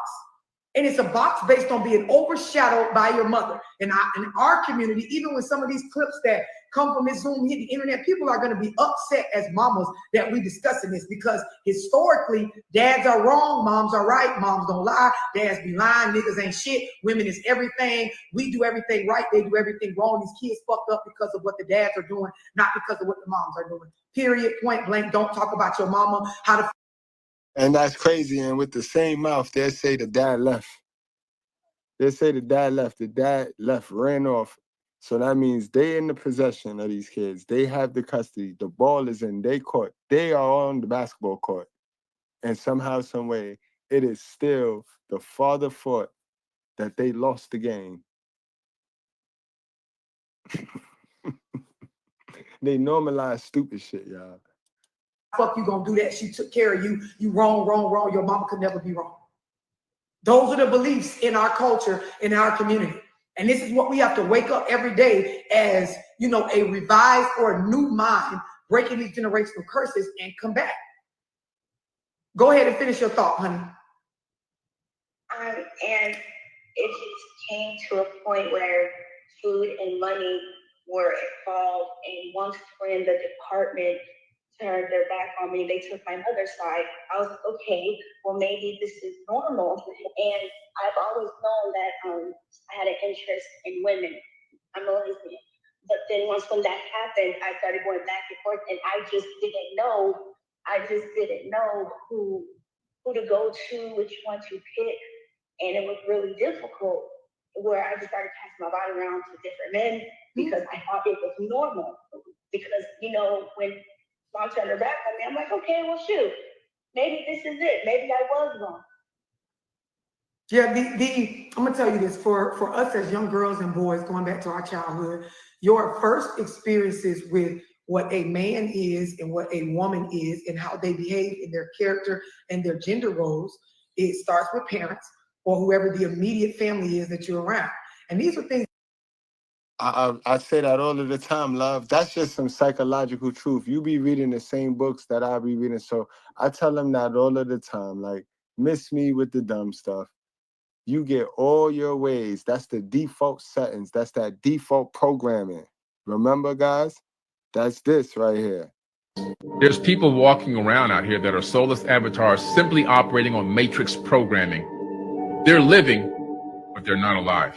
And it's a box based on being overshadowed by your mother. And in our community, even with some of these clips that come from this Zoom, hit the internet, people are going to be upset as mamas that we discussing this, because historically, dads are wrong, moms are right, moms don't lie, dads be lying, niggas ain't shit, women is everything, we do everything right, they do everything wrong. These kids fucked up because of what the dads are doing, not because of what the moms are doing. Period, point blank. Don't talk about your mama, how to. And that's crazy. And with the same mouth, they say the dad left. They say the dad left, ran off. So that means they in the possession of these kids. They have the custody. The ball is in their court. They are on the basketball court. And somehow, some way, it is still the father fault that they lost the game. They normalize stupid shit, y'all. Fuck you gonna do that? She took care of you. You wrong. Your mama could never be wrong. Those are the beliefs in our culture, in our community. And this is what we have to wake up every day as, a revised or a new mind, breaking these generational curses and come back. Go ahead and finish your thought, honey. And it just came to a point where food and money were involved. And once when the department turned their back on me, they took my mother's side. I was like, okay, well, maybe this is normal. And I've always known that I had an interest in women. I'm a lesbian. But then once when that happened, I started going back and forth, and I just didn't know. Who to go to, which one to pick. And it was really difficult, where I just started passing my body around to different men because I thought it was normal. Because, when mom turned her back on me, I'm like, okay, well, shoot, maybe this is it. Maybe I was wrong. Yeah, I'm gonna tell you this, for us as young girls and boys, going back to our childhood, your first experiences with what a man is and what a woman is and how they behave in their character and their gender roles, it starts with parents or whoever the immediate family is that you're around. And these are things. I say that all of the time, love. That's just some psychological truth. You be reading the same books that I be reading. So I tell them that all of the time. Like, miss me with the dumb stuff. You get all your ways. That's the default settings. That's that default programming. Remember, guys? That's this right here. There's people walking around out here that are soulless avatars simply operating on matrix programming. They're living, but they're not alive.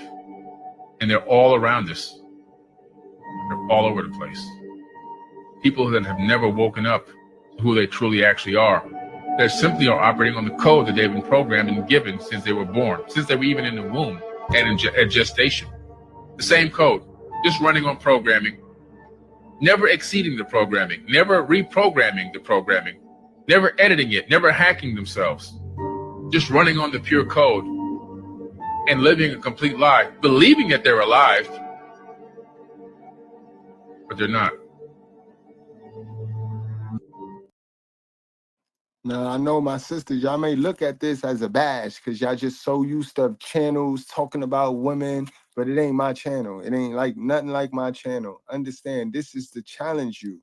And they're all around us. They're all over the place. People that have never woken up to who they truly actually are. They simply are operating on the code that they've been programmed and given since they were born, since they were even in the womb and at gestation. The same code, just running on programming, never exceeding the programming, never reprogramming the programming, never editing it, never hacking themselves, just running on the pure code and living a complete lie, believing that they're alive, but they're not. Now, I know my sisters, y'all may look at this as a badge because y'all just so used to channels talking about women, but it ain't my channel. It ain't like nothing like my channel. Understand, this is to challenge you.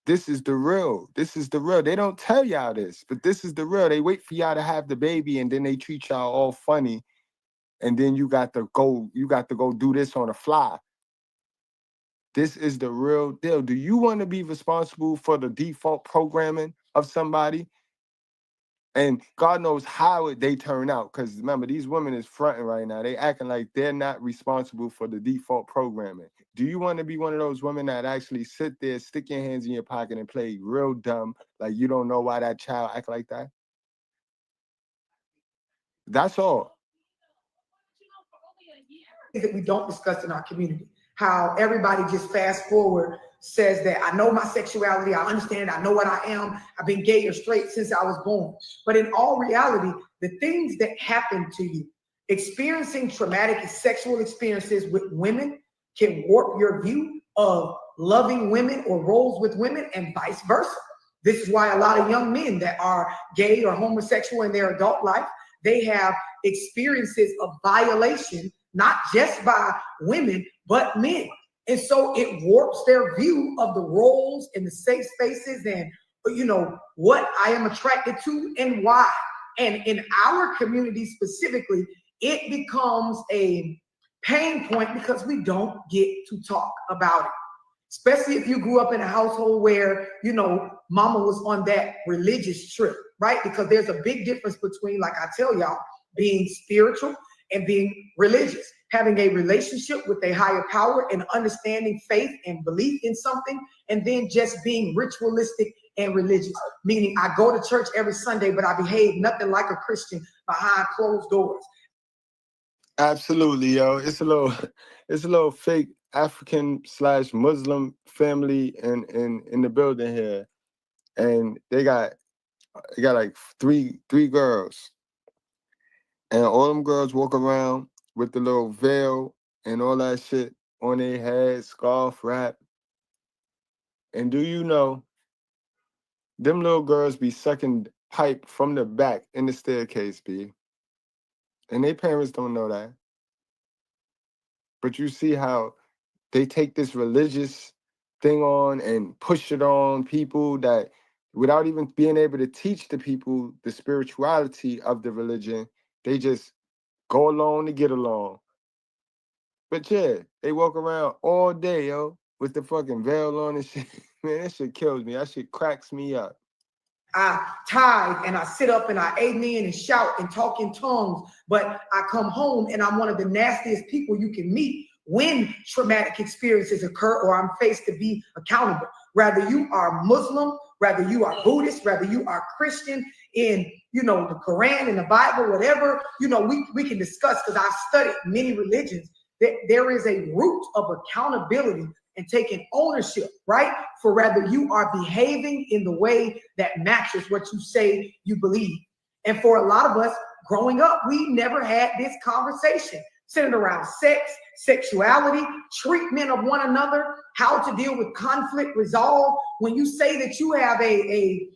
This is the real. This is the real. They don't tell y'all this, but this is the real. They wait for y'all to have the baby and then they treat y'all all funny. And then you got to go do this on the fly. This is the real deal. Do you want to be responsible for the default programming of somebody? And God knows how they turn out. Because remember, these women is fronting right now. They acting like they're not responsible for the default programming. Do you want to be one of those women that actually sit there, stick your hands in your pocket and play real dumb, like you don't know why that child act like that? That's all. That we don't discuss in our community. How everybody just fast forward says that I know my sexuality, I understand, I know what I am, I've been gay or straight since I was born. But in all reality, the things that happen to you, experiencing traumatic sexual experiences with women can warp your view of loving women or roles with women and vice versa. This is why a lot of young men that are gay or homosexual in their adult life, they have experiences of violation, not just by women, but men. And so it warps their view of the roles and the safe spaces and, you know, what I am attracted to and why. And in our community specifically, it becomes a pain point because we don't get to talk about it. Especially if you grew up in a household where, you know, mama was on that religious trip, right? Because there's a big difference between, like I tell y'all, being spiritual and being religious, having a relationship with a higher power and understanding faith and belief in something, and then just being ritualistic and religious, meaning I go to church every Sunday, but I behave nothing like a Christian behind closed doors. Absolutely, yo. It's a little fake African/Muslim family in the building here. And they got like three girls. And all them girls walk around with the little veil and all that shit on their head, scarf, wrap. And do you know, them little girls be sucking pipe from the back in the staircase, B. And their parents don't know that. But you see how they take this religious thing on and push it on people that without even being able to teach the people the spirituality of the religion, they just go along to get along. But yeah, they walk around all day, yo, with the fucking veil on and shit. Man, that shit kills me. That shit cracks me up. I tithe and I sit up and I amen and shout and talk in tongues, but I come home and I'm one of the nastiest people you can meet when traumatic experiences occur or I'm faced to be accountable. Whether you are Muslim, whether you are Buddhist, whether you are Christian, in, you know, the Quran and the Bible, whatever, you know, we can discuss, because I've studied many religions, that there is a root of accountability and taking ownership, right? For whether you are behaving in the way that matches what you say you believe. And for a lot of us growing up, we never had this conversation centered around sex, sexuality, treatment of one another, how to deal with conflict, resolve. When you say that you have a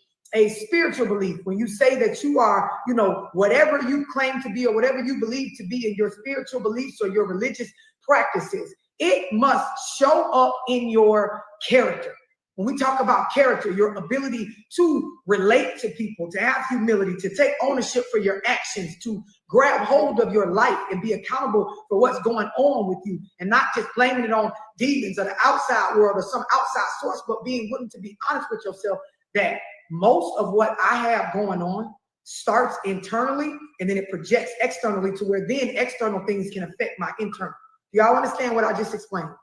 spiritual belief, when you say that you are, you know, whatever you claim to be or whatever you believe to be in your spiritual beliefs or your religious practices, it must show up in your character. When we talk about character, your ability to relate to people, to have humility, to take ownership for your actions, to grab hold of your life and be accountable for what's going on with you, and not just blaming it on demons or the outside world or some outside source, but being willing to be honest with yourself that most of what I have going on starts internally and then it projects externally to where then external things can affect my internal. Do y'all understand what I just explained?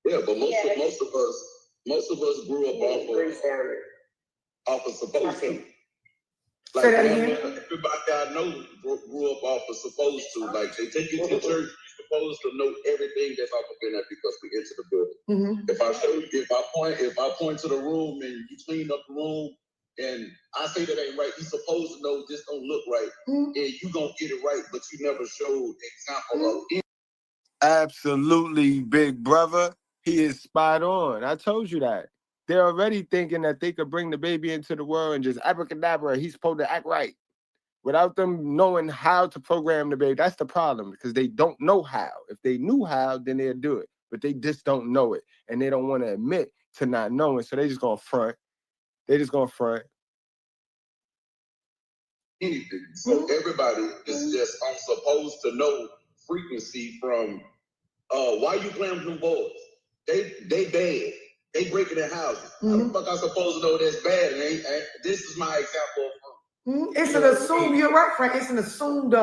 Yeah, but most of us grew up off of supposed to. Like, say that again. Everybody I know grew up off of supposed to. Like, they take you to the church, you're supposed to know everything that's up in there because we enter the building. Mm-hmm. If I point to the room and you clean up the room and I say that ain't right, you supposed to know this don't look right, and you gonna get it right, but you never showed example of it. Absolutely, big brother. He is spot on. I told you that. They're already thinking that they could bring the baby into the world and just abracadabra, he's supposed to act right. Without them knowing how to program the baby. That's the problem, because they don't know how. If they knew how, then they'd do it. But they just don't know it. And they don't want to admit to not knowing. So they just gonna front. Anything. So everybody is just supposed to know frequency from why you playing with them boys? They bad. They breaking their houses. How the fuck I supposed to know that's bad? And this is my example of It's an assumed, you're right, Frank. It's an assumed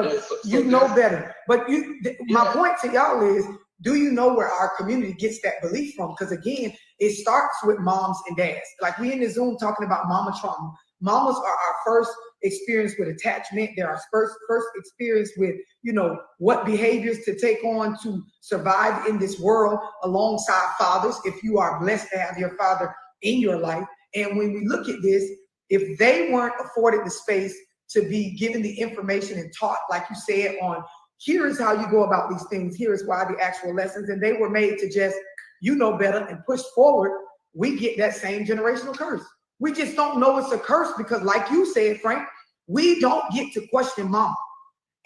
you know better. But my point to y'all is, do you know where our community gets that belief from? Because again, it starts with moms and dads. Like we in the Zoom talking about mama trauma. Mamas are our first experience with attachment. They're our first experience with, you know, what behaviors to take on to survive in this world alongside fathers, if you are blessed to have your father in your life. And when we look at this, if they weren't afforded the space to be given the information and taught, like you said, on here is how you go about these things, here is why the actual lessons, and they were made to just, you know better, and push forward, we get that same generational curse. We just don't know it's a curse because, like you said, Frank, we don't get to question mom.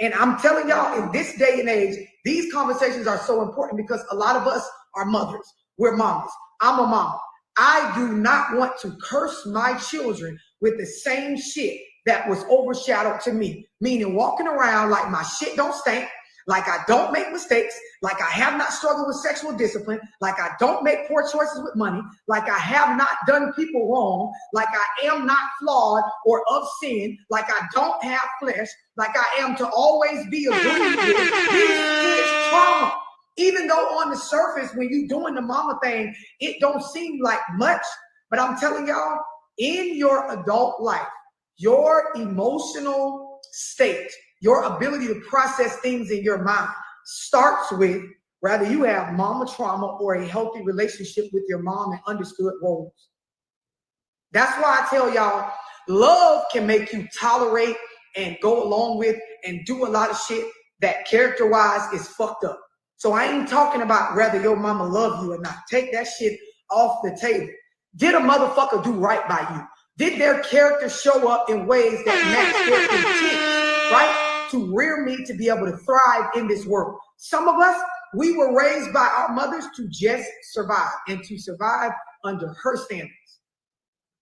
And I'm telling y'all, in this day and age, these conversations are so important because a lot of us are mothers. We're mamas. I'm a mama. I do not want to curse my children with the same shit that was overshadowed to me, meaning walking around like my shit don't stink, like I don't make mistakes, like I have not struggled with sexual discipline, like I don't make poor choices with money, like I have not done people wrong, like I am not flawed or of sin, like I don't have flesh, like I am to always be agreed with. This is trauma. Even though on the surface, when you doing the mama thing, it don't seem like much, but I'm telling y'all, in your adult life, your emotional state, your ability to process things in your mind starts with whether you have mama trauma or a healthy relationship with your mom and understood roles. That's why I tell y'all, love can make you tolerate and go along with and do a lot of shit that character-wise is fucked up. So I ain't talking about whether your mama love you or not. Take that shit off the table. Did a motherfucker do right by you? Did their character show up in ways that match their intent, right? To rear me to be able to thrive in this world. Some of us, we were raised by our mothers to just survive and to survive under her standards.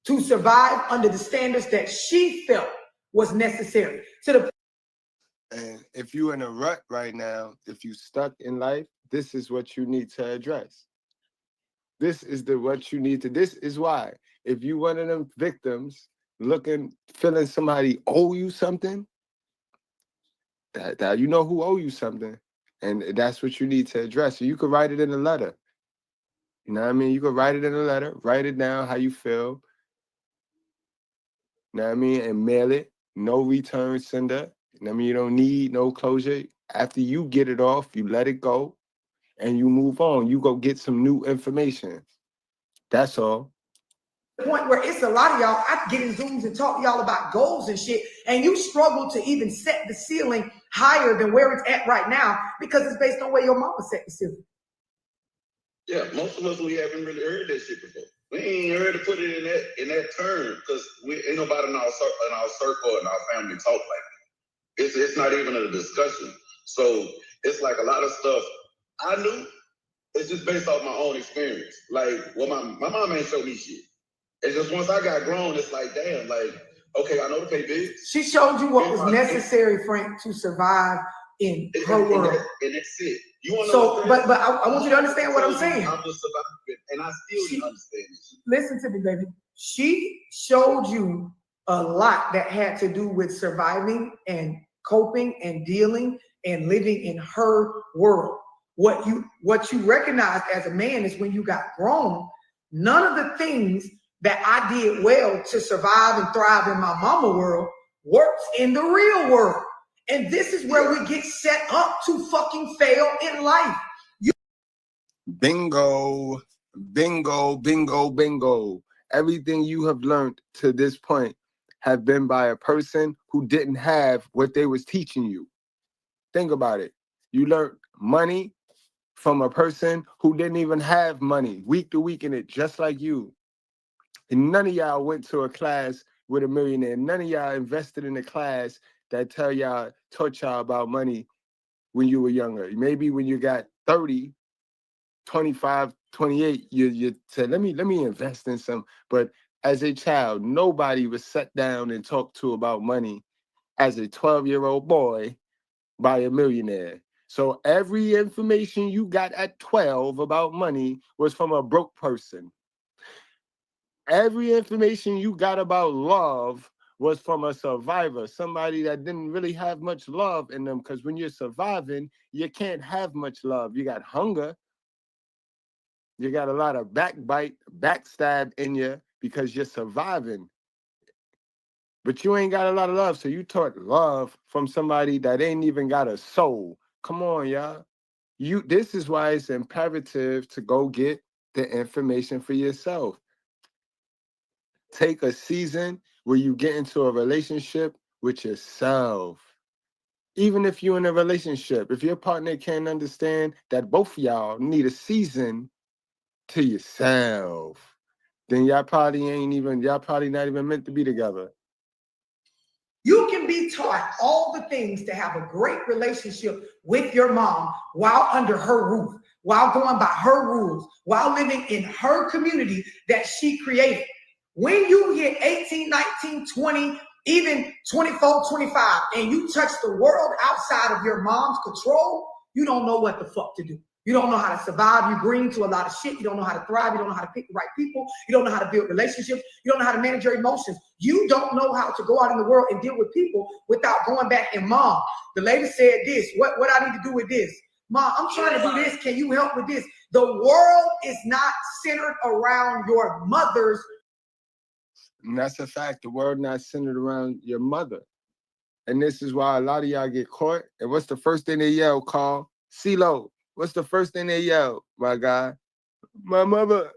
To survive under the standards that she felt was necessary. And if you're in a rut right now, if you stuck in life, this is what you need to address. This is what you need to, this is why. If you one of them victims feeling somebody owe you something, that you know who owe you something. And that's what you need to address. So you could write it in a letter. You know what I mean? You could write it in a letter, write it down how you feel. You know what I mean? And mail it. No return sender. You know what I mean? You don't need no closure. After you get it off, you let it go and you move on. You go get some new information. That's all. The point where it's a lot of y'all, I get in Zooms and talk to y'all about goals and shit, and you struggle to even set the ceiling higher than where it's at right now because it's based on where your mama set the ceiling. Yeah, most of us, we haven't really heard that shit before. We ain't heard to put it in that term because we ain't nobody in our circle and our family talk like that. It's not even a discussion. So it's like a lot of stuff I knew. It's just based off my own experience. Like, well, my mom ain't show me shit. It's just once I got grown, it's like, damn, like, okay, I know to pay bills. She showed you what was necessary, Frank, to survive in her world. And that's it. You want to so, but I want you to understand what I'm saying. I'm just surviving, and I still didn't understand this. Listen to me, baby. She showed you a lot that had to do with surviving and coping and dealing and living in her world. What you recognized as a man is when you got grown, none of the things that I did well to survive and thrive in my mama world works in the real world. And this is where we get set up to fucking fail in life. Bingo, bingo, bingo, bingo. Everything you have learned to this point have been by a person who didn't have what they was teaching you. Think about it. You learned money from a person who didn't even have money, week to week in it, just like you. And none of y'all went to a class with a millionaire. None of y'all invested in a class that taught y'all about money when you were younger. Maybe when you got 30, 25, 28, you said, let me invest in some. But as a child, nobody was sat down and talked to about money as a 12-year-old boy by a millionaire. So every information you got at 12 about money was from a broke person. Every information you got about love was from a survivor, somebody that didn't really have much love in them. Because when you're surviving, you can't have much love. You got hunger. You got a lot of backstab in you because you're surviving. But you ain't got a lot of love. So you taught love from somebody that ain't even got a soul. Come on, y'all. This is why it's imperative to go get the information for yourself. Take a season where you get into a relationship with yourself. Even if you're in a relationship, if your partner can't understand that both of y'all need a season to yourself, then y'all probably not even meant to be together. You can be taught all the things to have a great relationship with your mom while under her roof, while going by her rules, while living in her community that she created. When you hit 18, 19, 20, even 24, 25, and you touch the world outside of your mom's control, you don't know what the fuck to do. You don't know how to survive. You green to a lot of shit. You don't know how to thrive. You don't know how to pick the right people. You don't know how to build relationships. You don't know how to manage your emotions. You don't know how to go out in the world and deal with people without going back and mom, the lady said this. What I need to do with this? Mom, I'm trying to do this. Can you help with this? The world is not centered around your mother's. And that's a fact. The world not centered around your mother. And this is why a lot of y'all get caught. And what's the first thing they yell, Carl? CeeLo. What's the first thing they yell, my guy? My mother.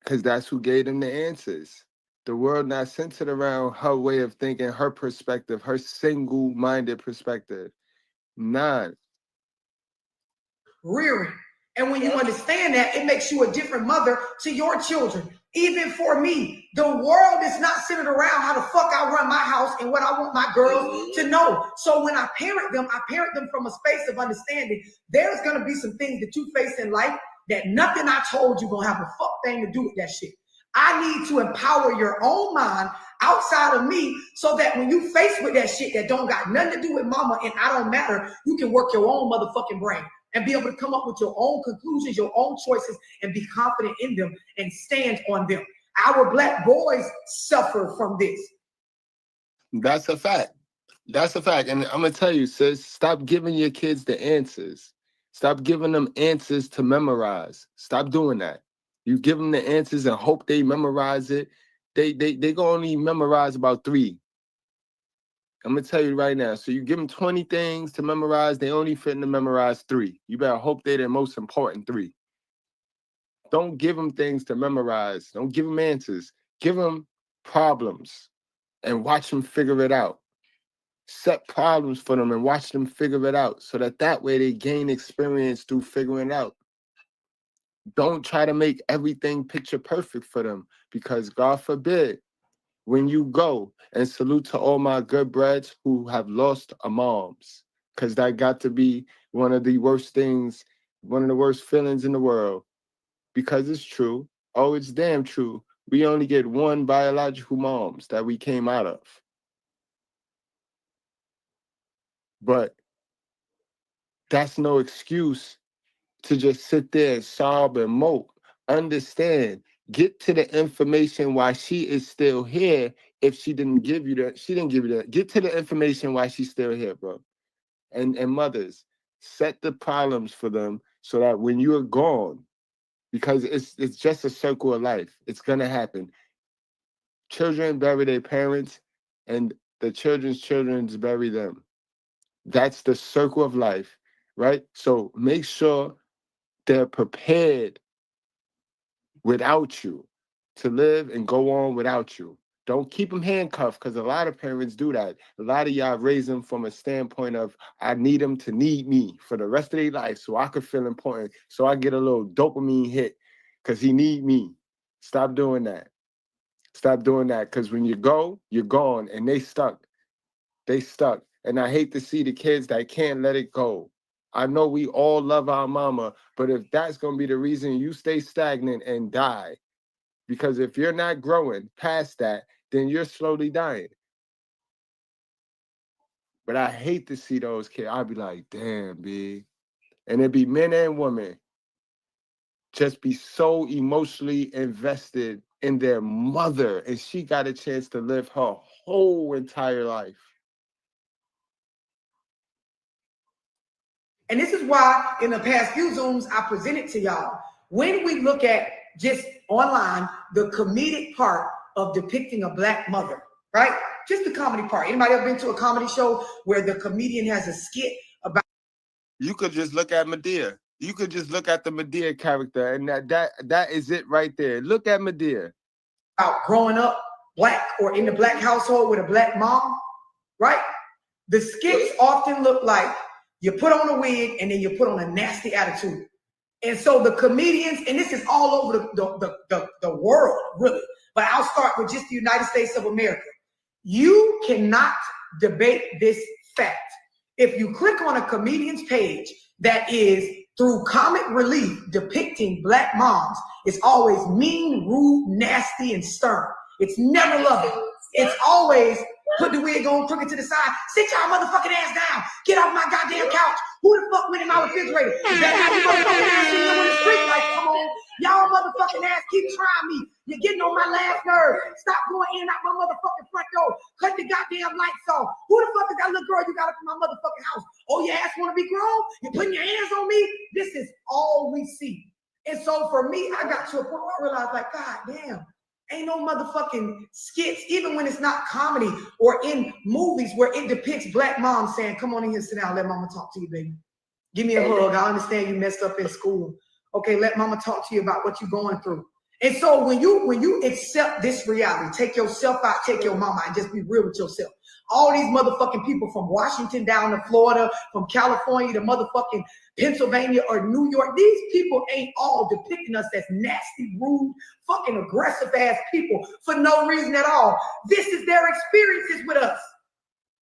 Because that's who gave them the answers. The world not centered around her way of thinking, her perspective, her single-minded perspective. None. Rearing. And when you understand that, it makes you a different mother to your children. Even for me, the world is not centered around how the fuck I run my house and what I want my girls to know. So when I parent them from a space of understanding. There's going to be some things that you face in life that nothing I told you going to have a fuck thing to do with that shit. I need to empower your own mind outside of me so that when you face with that shit that don't got nothing to do with mama and I don't matter, you can work your own motherfucking brain and be able to come up with your own conclusions, your own choices, and be confident in them and stand on them. Our Black boys suffer from this. That's a fact. That's a fact. And I'm going to tell you, sis, stop giving your kids the answers. Stop giving them answers to memorize. Stop doing that. You give them the answers and hope they memorize it. They going to only memorize about 3. I'm going to tell you right now. So you give them 20 things to memorize, they only fit to memorize 3. You better hope they're the most important 3. Don't give them things to memorize. Don't give them answers. Give them problems and watch them figure it out. Set problems for them and watch them figure it out so that way they gain experience through figuring it out. Don't try to make everything picture perfect for them because God forbid, when you go, and salute to all my Goodbreads who have lost a moms, because that got to be one of the worst things, one of the worst feelings in the world, because it's true. Oh, it's damn true. We only get one biological moms that we came out of. But that's no excuse to just sit there and sob and mope. Understand, get to the information why she is still here. If she didn't give you that, she didn't give you that. Get to the information why she's still here, bro. And mothers, set the problems for them so that when you're gone, because it's just a circle of life. It's gonna happen. Children bury their parents, and the children's bury them. That's the circle of life, right? So make sure they're prepared without you to live and go on without you. Don't keep them handcuffed because a lot of parents do that. A lot of y'all raise them from a standpoint of, I need them to need me for the rest of their life so I could feel important, so I get a little dopamine hit because he need me. Stop doing that. Stop doing that because when you go, you're gone and they stuck. They stuck. And I hate to see the kids that can't let it go. I know we all love our mama, but if that's going to be the reason you stay stagnant and die, because if you're not growing past that, then you're slowly dying. But I hate to see those kids. I'd be like, damn, B. And it'd be men and women. just be so emotionally invested in their mother, and she got a chance to live her whole entire life. And this is why in the past few Zooms I presented to y'all, when we look at just online, the comedic part of depicting a black mother, right? Just the comedy part. Anybody ever been to a comedy show where the comedian has a skit about? You could just look at Medea. You could just look at the Medea character, and that is it right there. Look at Medea. About growing up black or in the black household with a black mom, right? The skits often look like you put on a wig and then you put on a nasty attitude. And so the comedians, and this is all over the world, really, but I'll start with just the United States of America. You cannot debate this fact. If you click on a comedian's page that is through comic relief depicting black moms, it's always mean, rude, nasty, and stern. It's never loving. It's always put the wig on, crook it to the side, sit y'all motherfucking ass down, get off my goddamn couch. Who the fuck went in my refrigerator? That have your motherfucking ass in the street, like, come on, y'all motherfucking ass, keep trying me. You're getting on my last nerve. Stop going in and out my motherfucking front door. Cut the goddamn lights off. Who the fuck is that little girl you got up in my motherfucking house? Oh, your ass want to be grown? You're putting your hands on me? This is all we see. And so for me, I got to a point where I realized, like, God damn, ain't no motherfucking skits, even when it's not comedy or in movies where it depicts black moms saying, come on in here, sit down, let mama talk to you, baby. Give me a hug. I understand you messed up in school. Okay, let mama talk to you about what you're going through. And so when you accept this reality, take yourself out, take your mama, and just be real with yourself. All these motherfucking people from Washington down to Florida, from California to motherfucking Pennsylvania or New York, these people ain't all depicting us as nasty, rude, fucking aggressive ass people for no reason at all. This is their experiences with us.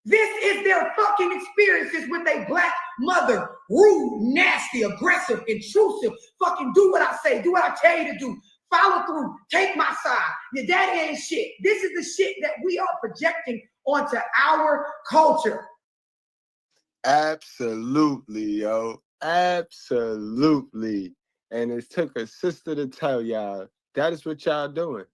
This is their fucking experiences with a black mother. Rude, nasty, aggressive, intrusive. Fucking do what I say. Do what I tell you to do. Follow through. Take my side. Your daddy ain't shit. This is the shit that we are projecting onto our culture. Absolutely, yo. Absolutely. And it took a sister to tell y'all, that is what y'all doing.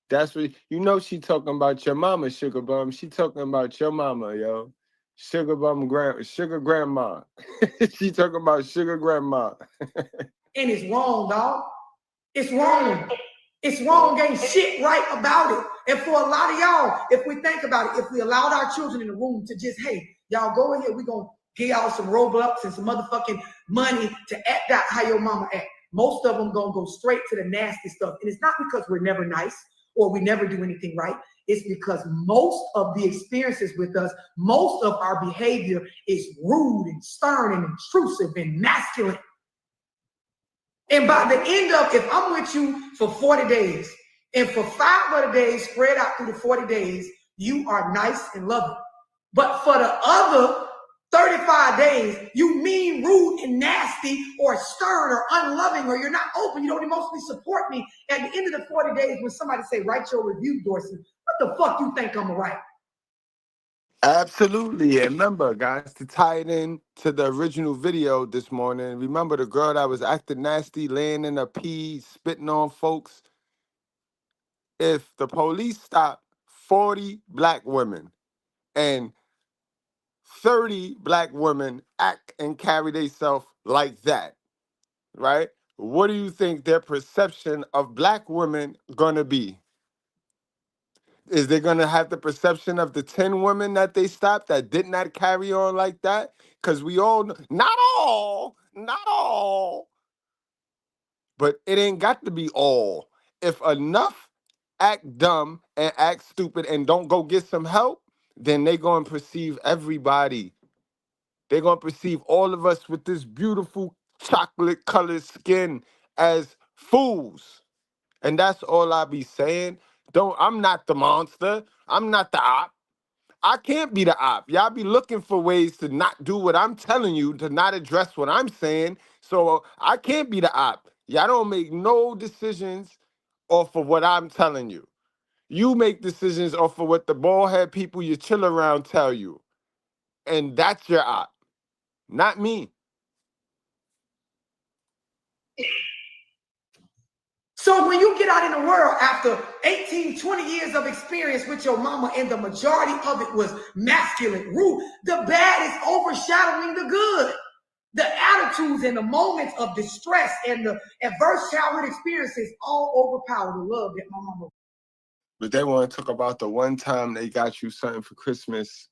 That's what, you know, she talking about your mama, Sugar Bum. She talking about your mama, yo. Sugar grandma. She talking about sugar grandma. And it's wrong, dog. It's wrong. It's wrong. Ain't shit right about it. And for a lot of y'all, if we think about it, if we allowed our children in the room to just, hey, y'all go in here, we're going to give y'all some Robux and some motherfucking money to act out how your mama act. Most of them going to go straight to the nasty stuff. And it's not because we're never nice or we never do anything right. It's because most of the experiences with us, most of our behavior is rude and stern and intrusive and masculine. And by the end of, if I'm with you for 40 days, and for 5 of the days spread out through the 40 days, you are nice and loving. But for the other 35 days, you mean, rude, and nasty, or stern, or unloving, or you're not open, you don't emotionally support me. At the end of the 40 days, when somebody say, write your review, Dorsey, what the fuck you think I'm gonna write? Absolutely. And remember, guys, to tie it in to the original video this morning, remember the girl that was acting nasty, laying in a pee, spitting on folks? If the police stop 40 black women and 30 black women act and carry themselves like that, right? What do you think their perception of black women gonna be? Is they gonna have the perception of the 10 women that they stopped that did not carry on like that? Because we all know, not all, but it ain't got to be all. If enough act dumb and act stupid and don't go get some help, then they gonna perceive everybody. They're gonna perceive all of us with this beautiful chocolate colored skin as fools. And that's all I be saying. I'm not the monster. I'm not the op. I can't be the op. Y'all be looking for ways to not do what I'm telling you, to not address what I'm saying. So I can't be the op. Y'all don't make no decisions off of what I'm telling you. You make decisions off of what the bald head people you chill around tell you. And that's your op, not me. So when you get out in the world after 18, 20 years of experience with your mama, and the majority of it was masculine, rude, the bad is overshadowing the good. The attitudes and the moments of distress and the adverse childhood experiences all overpower the love that my mama. But they want to talk about the one time they got you something for Christmas,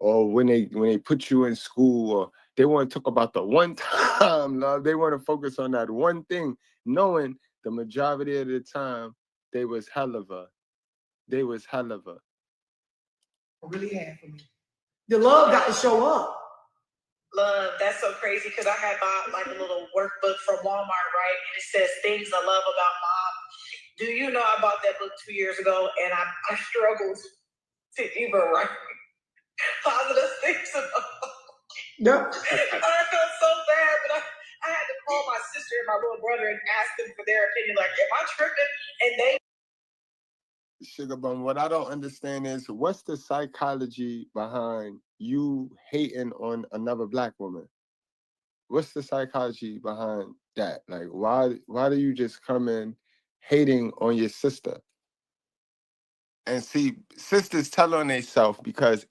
or when they put you in school, or they want to talk about the one time, love. They want to focus on that one thing, knowing the majority of the time they was hell of a. Really had for me. The love got to show up. Love, that's so crazy because I had bought like a little workbook from Walmart, right? And it says things I love about mom. Do you know I bought that book 2 years ago and I struggled to even write positive things about mom. I felt so bad, but I had to call my sister and my little brother and ask them for their opinion. Like, am I tripping? And they. Sugar Bum, what I don't understand is, what's the psychology behind you hating on another black woman? What's the psychology behind that? Like, why do you just come in hating on your sister? And see, sisters tell on themselves, because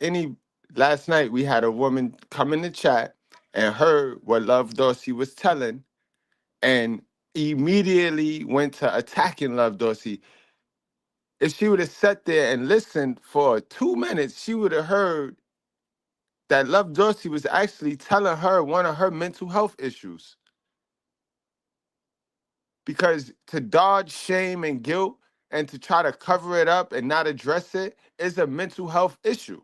last night we had a woman come in the chat and heard what Love Dorsey was telling and immediately went to attacking Love Dorsey. If she would have sat there and listened for 2 minutes, she would have heard that Love Dorsey was actually telling her one of her mental health issues. Because to dodge shame and guilt and to try to cover it up and not address it is a mental health issue.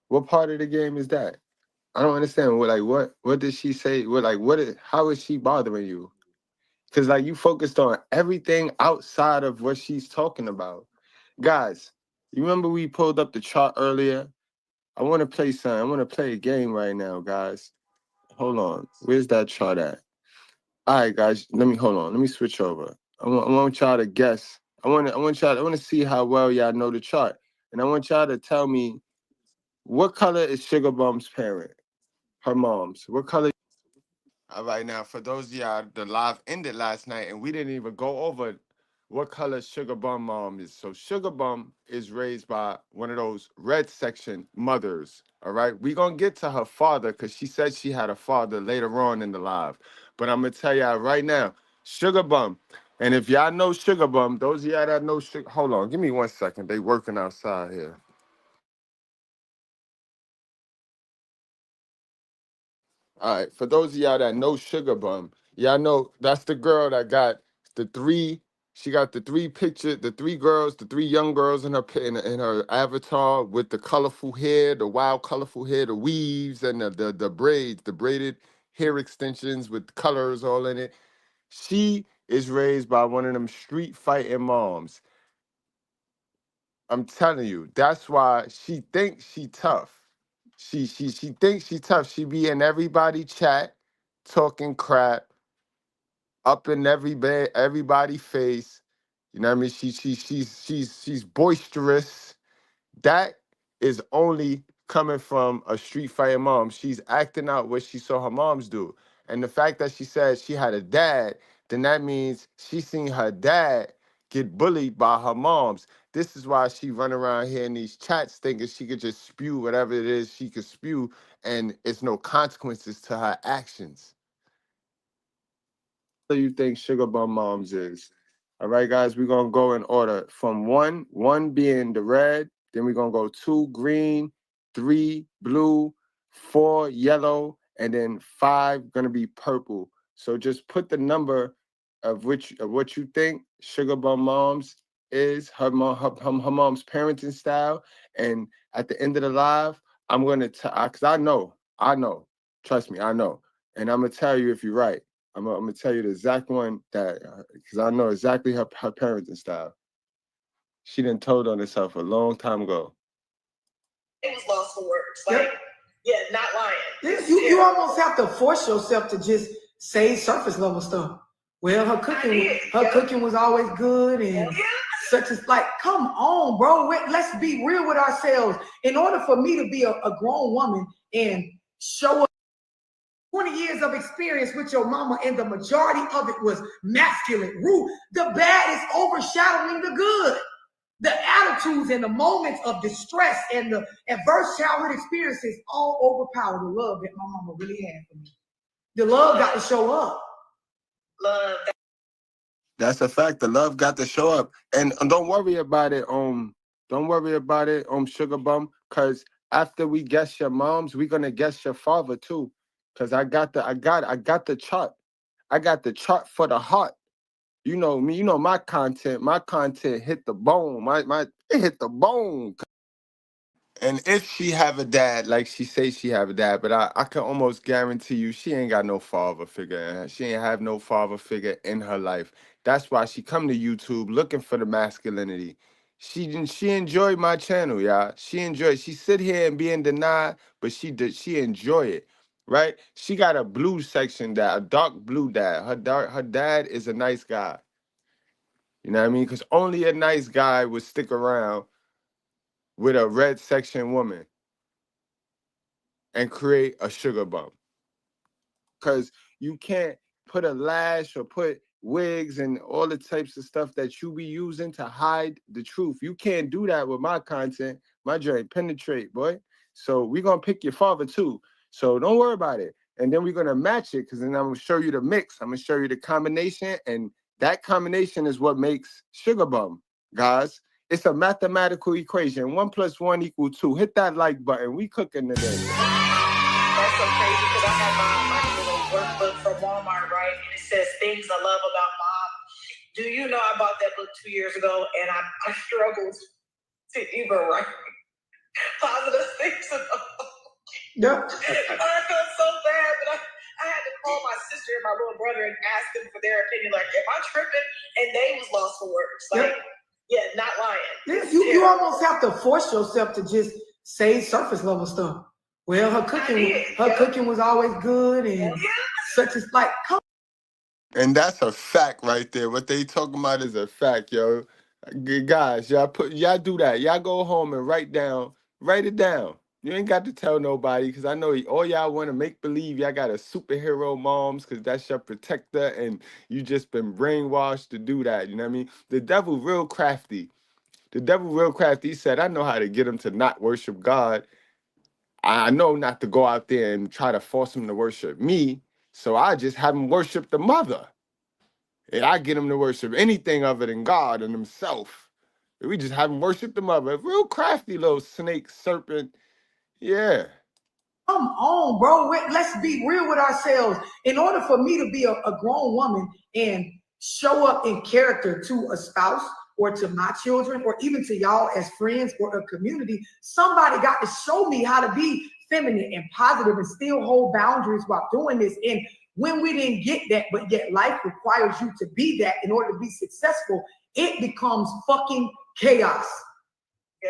What part of the game is that? I don't understand. What did she say? How is she bothering you? Because you focused on everything outside of what she's talking about. Guys, you remember we pulled up the chart earlier? I want to play something. I want to play a game right now, guys. Hold on. Where's that chart at? All right, guys. Let me switch over. I want y'all to guess. I want to see how well y'all know the chart. And I want y'all to tell me, what color is Sugar Bum's parent? Her mom's. What color? All right, now, for those of y'all, the live ended last night, and we didn't even go over what color Sugar Bum mom is. So Sugar Bum is raised by one of those red section mothers, all right? We're going to get to her father because she said she had a father later on in the live. But I'm going to tell y'all right now, Sugar Bum. And if y'all know Sugar Bum, those of y'all that know Sugar, hold on, give me 1 second. They working outside here. All right, for those of y'all that know Sugar Bum, y'all know that's the girl that got she got the three young girls in her avatar with the colorful hair, the wild colorful hair, the weaves, and the braids, the braided hair extensions with colors all in it. She is raised by one of them street fighting moms. I'm telling you, that's why she thinks she tough. She thinks she tough. She be in everybody chat, talking crap, up in everybody face. You know what I mean? She's boisterous. That is only coming from a street fighting mom. She's acting out what she saw her moms do. And the fact that she said she had a dad, then that means she seen her dad get bullied by her moms. This is why she run around here in these chats thinking she could just spew whatever it is she could spew, and it's no consequences to her actions. What do you think Sugar Bum Moms is? All right, guys, we're going to go in order from one being the red, then we're going to go 2 green, 3 blue, 4 yellow, and then 5 going to be purple. So just put the number of what you think Sugar Bum Moms is, her mom's parenting style. And at the end of the live, I'm going to because I know, trust me, I know. And I'm going to tell you if you're right. I'm gonna tell you the exact one that, because I know exactly her parenting style. She done told on herself a long time ago. It was lost for words. Not lying. You almost have to force yourself to just say surface level stuff. Well, her cooking was always good, and such as come on, bro. Let's be real with ourselves. In order for me to be a grown woman and show up 20 years years of experience with your mama, and the majority of it was masculine, rude. The bad is overshadowing the good. The attitudes and the moments of distress and the adverse childhood experiences all overpower the love that my mama really had for me. The love got to show up. Love. That's a fact. The love got to show up. And don't worry about it, Sugar Bum, because after we guess your moms, we're gonna guess your father too. Cause I got the chart. I got the chart for the heart. You know me, you know my content. My content hit the bone. It hit the bone. And if she have a dad, like she say she have a dad, but I can almost guarantee you she ain't got no father figure in her. She ain't have no father figure in her life. That's why she come to YouTube looking for the masculinity. She enjoyed my channel, y'all. She sit here and be in denial, but she enjoy it, right? She got a blue section dad, a dark blue dad. Her dad is a nice guy. You know what I mean? Because only a nice guy would stick around with a red section woman and create a sugar bump. Because you can't put a lash or put wigs and all the types of stuff that you be using to hide the truth. You can't do that with my content. My joint penetrate, boy. So we're going to pick your father too. So don't worry about it. And then we're going to match it, because then I'm going to show you the mix. I'm going to show you the combination. And that combination is what makes sugar bum, guys. It's a mathematical equation. 1 + 1 = 2. Hit that like button. We cooking today. That's so crazy, because I have my little workbook from Walmart, right? And it says things I love about mom. Do you know I bought that book 2 years ago, and I struggled to even write positive things about mom. Yep. I felt so bad, but I had to call my sister and my little brother and ask them for their opinion. Like, am I tripping? And they was lost for words. Like, yeah, not lying. Yeah, you almost have to force yourself to just say surface level stuff. Well, her cooking was always good, and such as like, come. And that's a fact right there. What they talking about is a fact, yo. Guys, y'all do that. Y'all go home and write it down. You ain't got to tell nobody, because I know all y'all want to make believe y'all got a superhero moms, because that's your protector, and you just been brainwashed to do that. You know what I mean? The devil real crafty. He said, I know how to get him to not worship God. I know not to go out there and try to force him to worship me. So I just have him worship the mother. And I get him to worship anything other than God and himself. We just have him worship the mother. Real crafty little snake, serpent. Yeah. Come on, bro. Let's be real with ourselves. In order for me to be a grown woman and show up in character to a spouse or to my children or even to y'all as friends or a community, somebody got to show me how to be feminine and positive and still hold boundaries while doing this. And when we didn't get that, but yet life requires you to be that in order to be successful, it becomes fucking chaos.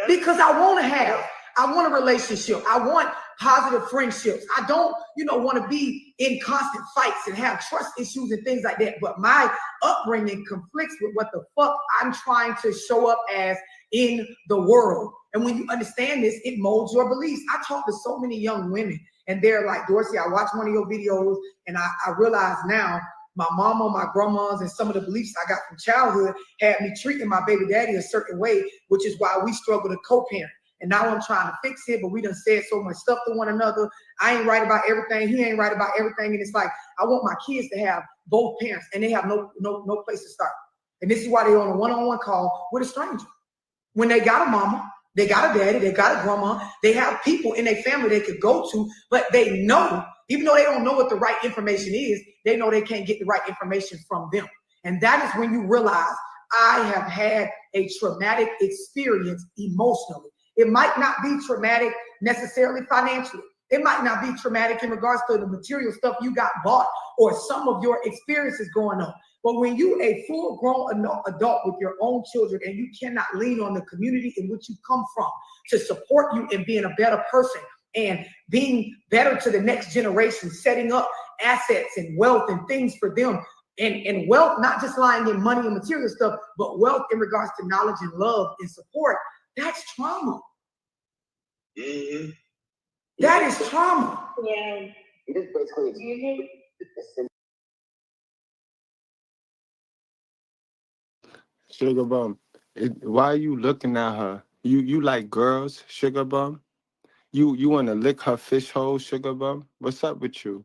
Because I want a relationship. I want positive friendships. I don't, want to be in constant fights and have trust issues and things like that. But my upbringing conflicts with what the fuck I'm trying to show up as in the world. And when you understand this, it molds your beliefs. I talk to so many young women, and they're like, Dorsey, I watched one of your videos, and I realize now my mama, my grandmas, and some of the beliefs I got from childhood had me treating my baby daddy a certain way, which is why we struggle to co-parent. And now I'm trying to fix it, but we done said so much stuff to one another. I ain't right about everything. He ain't right about everything. And it's like, I want my kids to have both parents, and they have no place to start. And this is why they're on a one-on-one call with a stranger. When they got a mama, they got a daddy, they got a grandma, they have people in their family they could go to, but they know, even though they don't know what the right information is, they know they can't get the right information from them. And that is when you realize I have had a traumatic experience emotionally. It might not be traumatic necessarily financially. It might not be traumatic in regards to the material stuff you got bought or some of your experiences going on. But when you a full-grown adult with your own children and you cannot lean on the community in which you come from to support you in being a better person and being better to the next generation, setting up assets and wealth and things for them, and wealth not just lying in money and material stuff, but wealth in regards to knowledge and love and support, that's trauma. Mm-hmm. That is trauma. Yeah. It is basically. Do you Sugar Bum, why are you looking at her? You like girls, Sugar Bum? You want to lick her fish hole, Sugar Bum? What's up with you?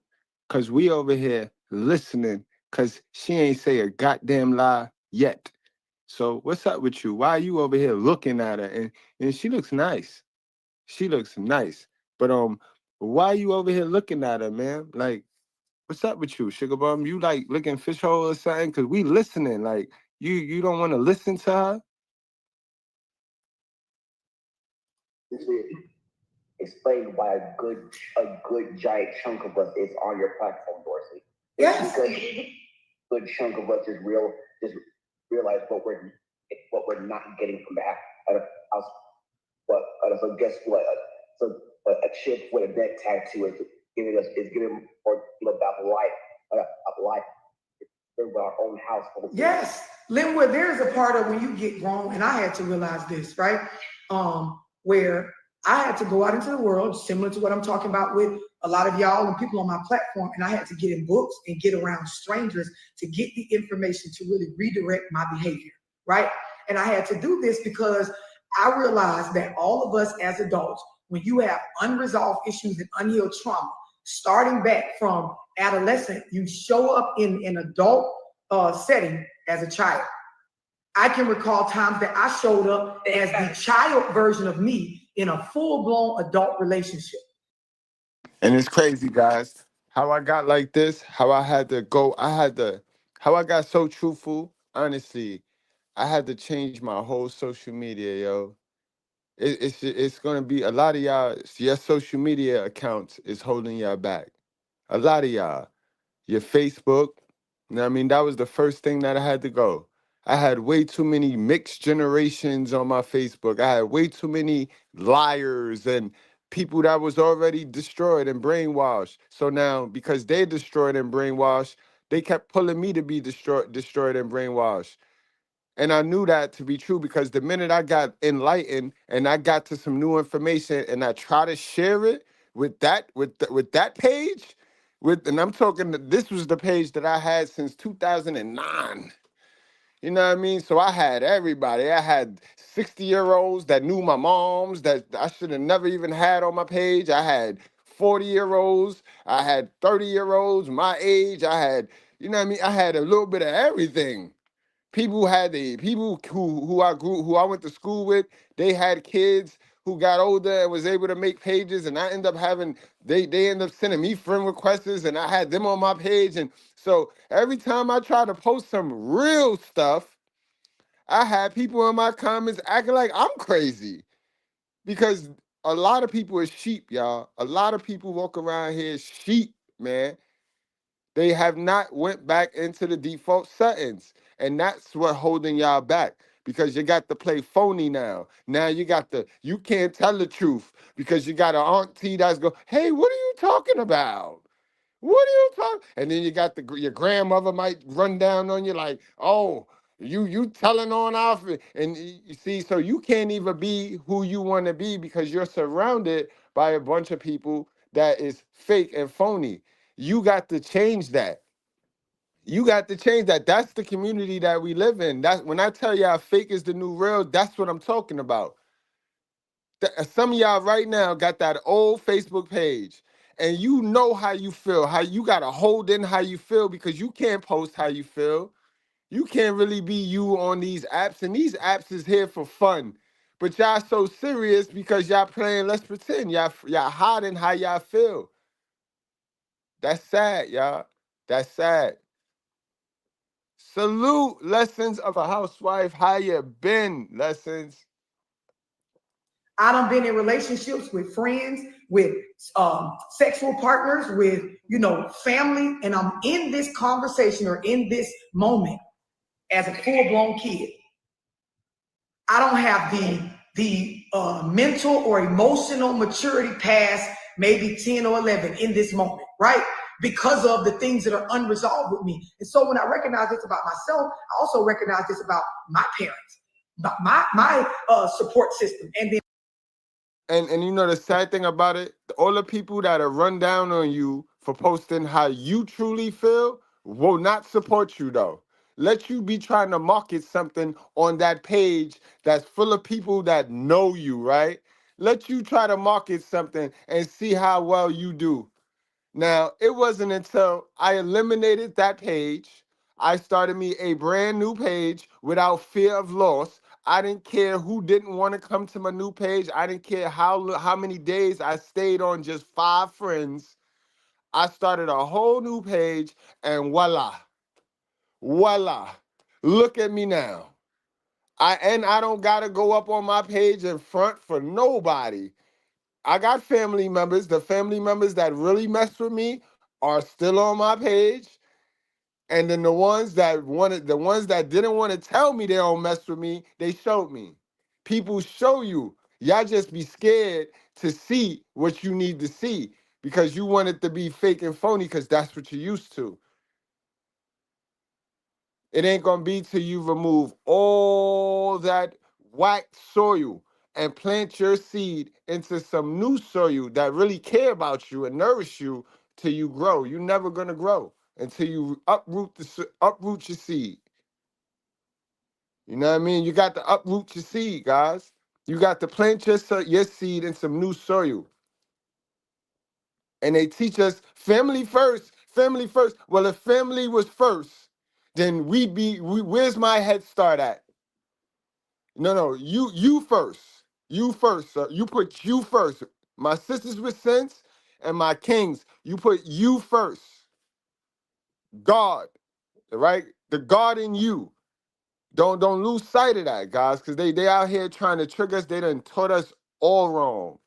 Cause we over here listening, cause she ain't say a goddamn lie yet. So what's up with you? Why are you over here looking at her? And she looks nice. She looks nice. But why are you over here looking at her, man? Like, what's up with you, Sugar Bum? You like licking fish hole or something? Cause we listening. Like, you don't want to listen to her? Explain why a good giant chunk of us is on your platform, Dorsey. Yes. Because a good chunk of us just realize what we're not getting from the house. But so guess what? So a chip with a neck tattoo is giving or about life in our own household. Yes, Linwood, there's a part of when you get grown, and I had to realize this, right? Where I had to go out into the world, similar to what I'm talking about with a lot of y'all and people on my platform, and I had to get in books and get around strangers to get the information to really redirect my behavior, right? And I had to do this because I realized that all of us as adults, when you have unresolved issues and unhealed trauma, starting back from adolescent, you show up in an adult setting as a child. I can recall times that I showed up as the child version of me in a full-blown adult relationship. And it's crazy, guys. How I got like this, how I got so truthful, honestly, I had to change my whole social media, yo. It's gonna be a lot of y'all, your social media accounts is holding y'all back. A lot of y'all. Your Facebook. You know what I mean? That was the first thing that I had to go. I had way too many mixed generations on my Facebook. I had way too many liars and people that was already destroyed and brainwashed. So now, because they destroyed and brainwashed, they kept pulling me to be destroyed and brainwashed. And I knew that to be true because the minute I got enlightened and I got to some new information and I try to share it with that page, and I'm talking this was the page that I had since 2009. You know what I mean? So I had everybody. I had 60-year-olds that knew my moms that I should have never even had on my page. I had 40-year-olds. I had 30-year-olds my age. I had, you know what I mean? I had a little bit of everything. People who I went to school with, they had kids who got older and was able to make pages, and I end up having they end up sending me friend requests, and I had them on my page. And so every time I try to post some real stuff, I had people in my comments acting like I'm crazy. Because a lot of people are sheep, y'all. A lot of people walk around here sheep, man. They have not went back into the default settings. And that's what holding y'all back because you got to play phony now. Now you can't tell the truth because you got an auntie that's go, hey, what are you talking about? What are you talking? And then you got your grandmother might run down on you like, oh, you telling on off. And you see, so you can't even be who you want to be because you're surrounded by a bunch of people that is fake and phony. You got to change that. You got to change that. That's the community that we live in. That's when I tell y'all fake is the new real, that's what I'm talking about. Some of y'all right now got that old Facebook page and you know how you feel, how you got to hold in how you feel because you can't post how you feel. You can't really be you on these apps, and these apps is here for fun. But y'all so serious because y'all playing let's pretend. Y'all hiding how y'all feel. That's sad, y'all. That's sad. Salute Lessons of a Housewife. How you been, Lessons? I done been in relationships with friends, with sexual partners, with, family, and I'm in this conversation or in this moment as a full-blown kid. I don't have the mental or emotional maturity past maybe 10 or 11 in this moment, right? Because of the things that are unresolved with me. And so when I recognize this about myself, I also recognize this about my parents, my support system. And then And you know the sad thing about it, all the people that are run down on you for posting how you truly feel will not support you though. Let you be trying to market something on that page that's full of people that know you, right? Let you try to market something and see how well you do. Now, it wasn't until I eliminated that page, I started me a brand new page without fear of loss. I didn't care who didn't want to come to my new page. I didn't care how many days I stayed on just 5 friends. I started a whole new page and voila. Look at me now. I don't gotta go up on my page in front for nobody. I got family members. The family members that really mess with me are still on my page. And then the ones that didn't want to tell me they don't mess with me, they showed me. People show you. Y'all just be scared to see what you need to see because you want it to be fake and phony because that's what you're used to. It ain't gonna be till you remove all that whack soil and plant your seed into some new soil that really care about you and nourish you till you grow. You're never gonna grow until you uproot your seed. You know what I mean? You got to uproot your seed, guys. You got to plant your seed in some new soil. And they teach us family first, family first. Well, if family was first, then where's my head start at? No, you first. You first, sir. You put you first. My sisters with sense and my kings, you put you first. God, right? The God in you. Don't lose sight of that, guys, because they out here trying to trick us. They done taught us all wrong.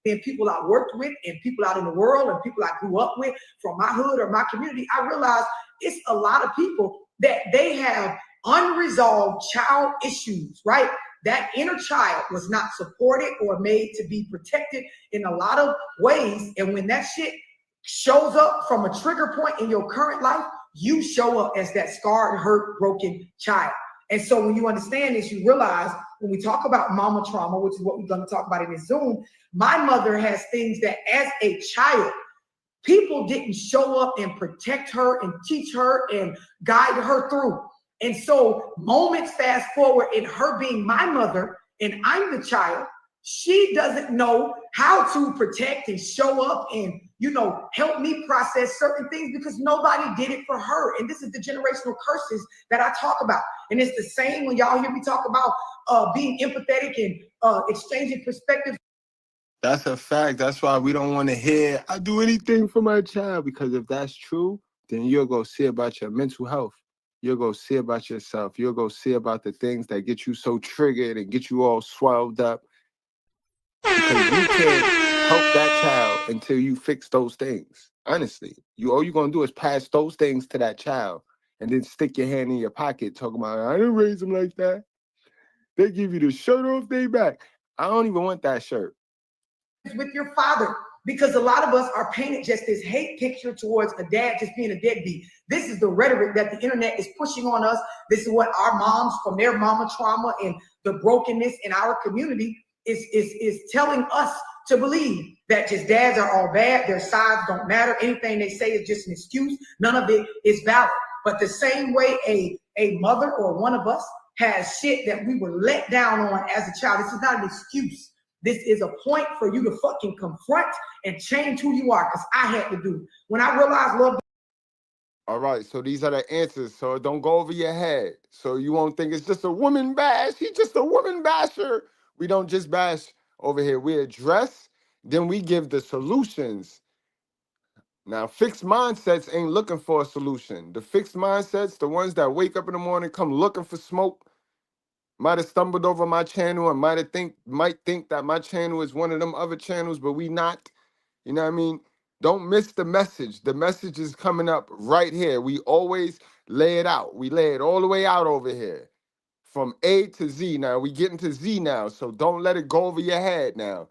And people I worked with and people out in the world and people I grew up with from my hood or my community, I realized it's a lot of people that they have unresolved child issues, right? That inner child was not supported or made to be protected in a lot of ways. And when that shit shows up from a trigger point in your current life, you show up as that scarred, hurt, broken child. And so when you understand this, you realize when we talk about mama trauma, which is what we're going to talk about in this Zoom, my mother has things that as a child, people didn't show up and protect her and teach her and guide her through. And so moments fast forward in her being my mother and I'm the child, she doesn't know how to protect and show up and, help me process certain things because nobody did it for her. And this is the generational curses that I talk about. And it's the same when y'all hear me talk about being empathetic and exchanging perspectives. That's a fact. That's why we don't want to hear, I do anything for my child. Because if that's true, then you'll go see about your mental health. You'll go see about yourself. You'll go see about the things that get you so triggered and get you all swelled up. Because you can't help that child until you fix those things. Honestly, all you're going to do is pass those things to that child and then stick your hand in your pocket talking about, I didn't raise them like that. They give you the shirt off their back. I don't even want that shirt. With your father, because a lot of us are painted just this hate picture towards a dad just being a deadbeat. This is the rhetoric that the internet is pushing on us. This is what our moms from their mama trauma and the brokenness in our community is telling us to believe that just dads are all bad. Their sides don't matter. Anything they say is just an excuse. None of it is valid. But the same way a mother or one of us has shit that we were let down on as a child, this is not an excuse. This is a point for you to fucking confront and change who you are, because I had to do it. When I realized love. All right, so these are the answers, so don't go over your head. So you won't think it's just a woman bash. He's just a woman basher. We don't just bash over here. We address, then we give the solutions. Now, fixed mindsets ain't looking for a solution. The fixed mindsets, the ones that wake up in the morning, come looking for smoke, might have stumbled over my channel and might think that my channel is one of them other channels, but we not. You know what I mean? Don't miss the message. The message is coming up right here. We always lay it out. We lay it all the way out over here. From A to Z. Now, we getting to Z now, so don't let it go over your head now.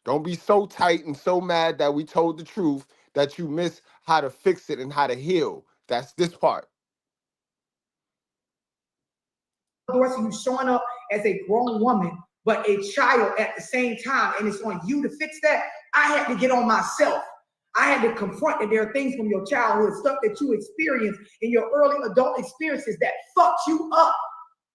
Don't be so tight and so mad that we told the truth that you miss how to fix it and how to heal. That's this part. Dorsey, you showing up as a grown woman but a child at the same time, and it's on you to fix that. I had to get on myself. I had to confront that there are things from your childhood, stuff that you experienced in your early adult experiences that fucked you up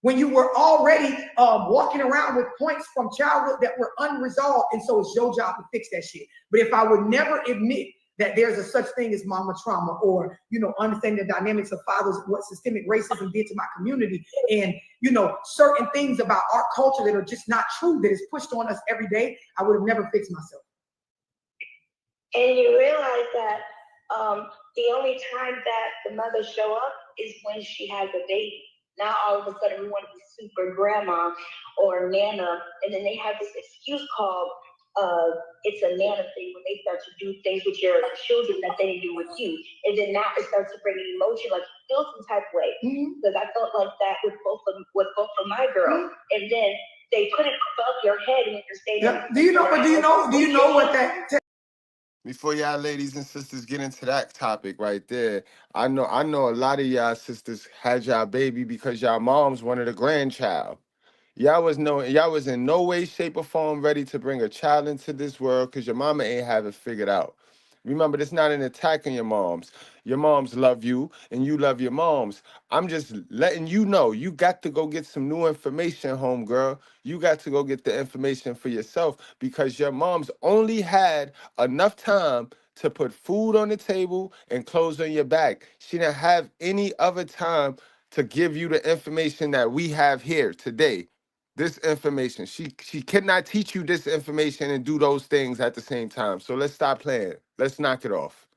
when you were already walking around with points from childhood that were unresolved. And so it's your job to fix that shit. But if I would never admit that there's a such thing as mama trauma, or, you know, understanding the dynamics of fathers, what systemic racism did to my community, and, you know, certain things about our culture that are just not true, that is pushed on us every day, I would have never fixed myself. And you realize that the only time that the mothers show up is when she has a baby. Now all of a sudden we want to be super grandma or nana, and then they have this excuse called it's a nana thing when they start to do things with your children that they didn't do with you. And then now it starts to bring an emotion, like you feel some type of way. Because I felt like that with both of my girls. And then they put it above your head and you're saying, Do you know what that Before y'all ladies and sisters get into that topic right there, I know a lot of y'all sisters had y'all baby because y'all moms wanted a grandchild. Y'all was in no way, shape, or form ready to bring a child into this world because your mama ain't have it figured out. Remember, it's not an attack on your moms. Your moms love you and you love your moms. I'm just letting you know, you got to go get some new information, homegirl. You got to go get the information for yourself because your moms only had enough time to put food on the table and clothes on your back. She didn't have any other time to give you the information that we have here today. This information. She cannot teach you this information and do those things at the same time. So let's stop playing. Let's knock it off.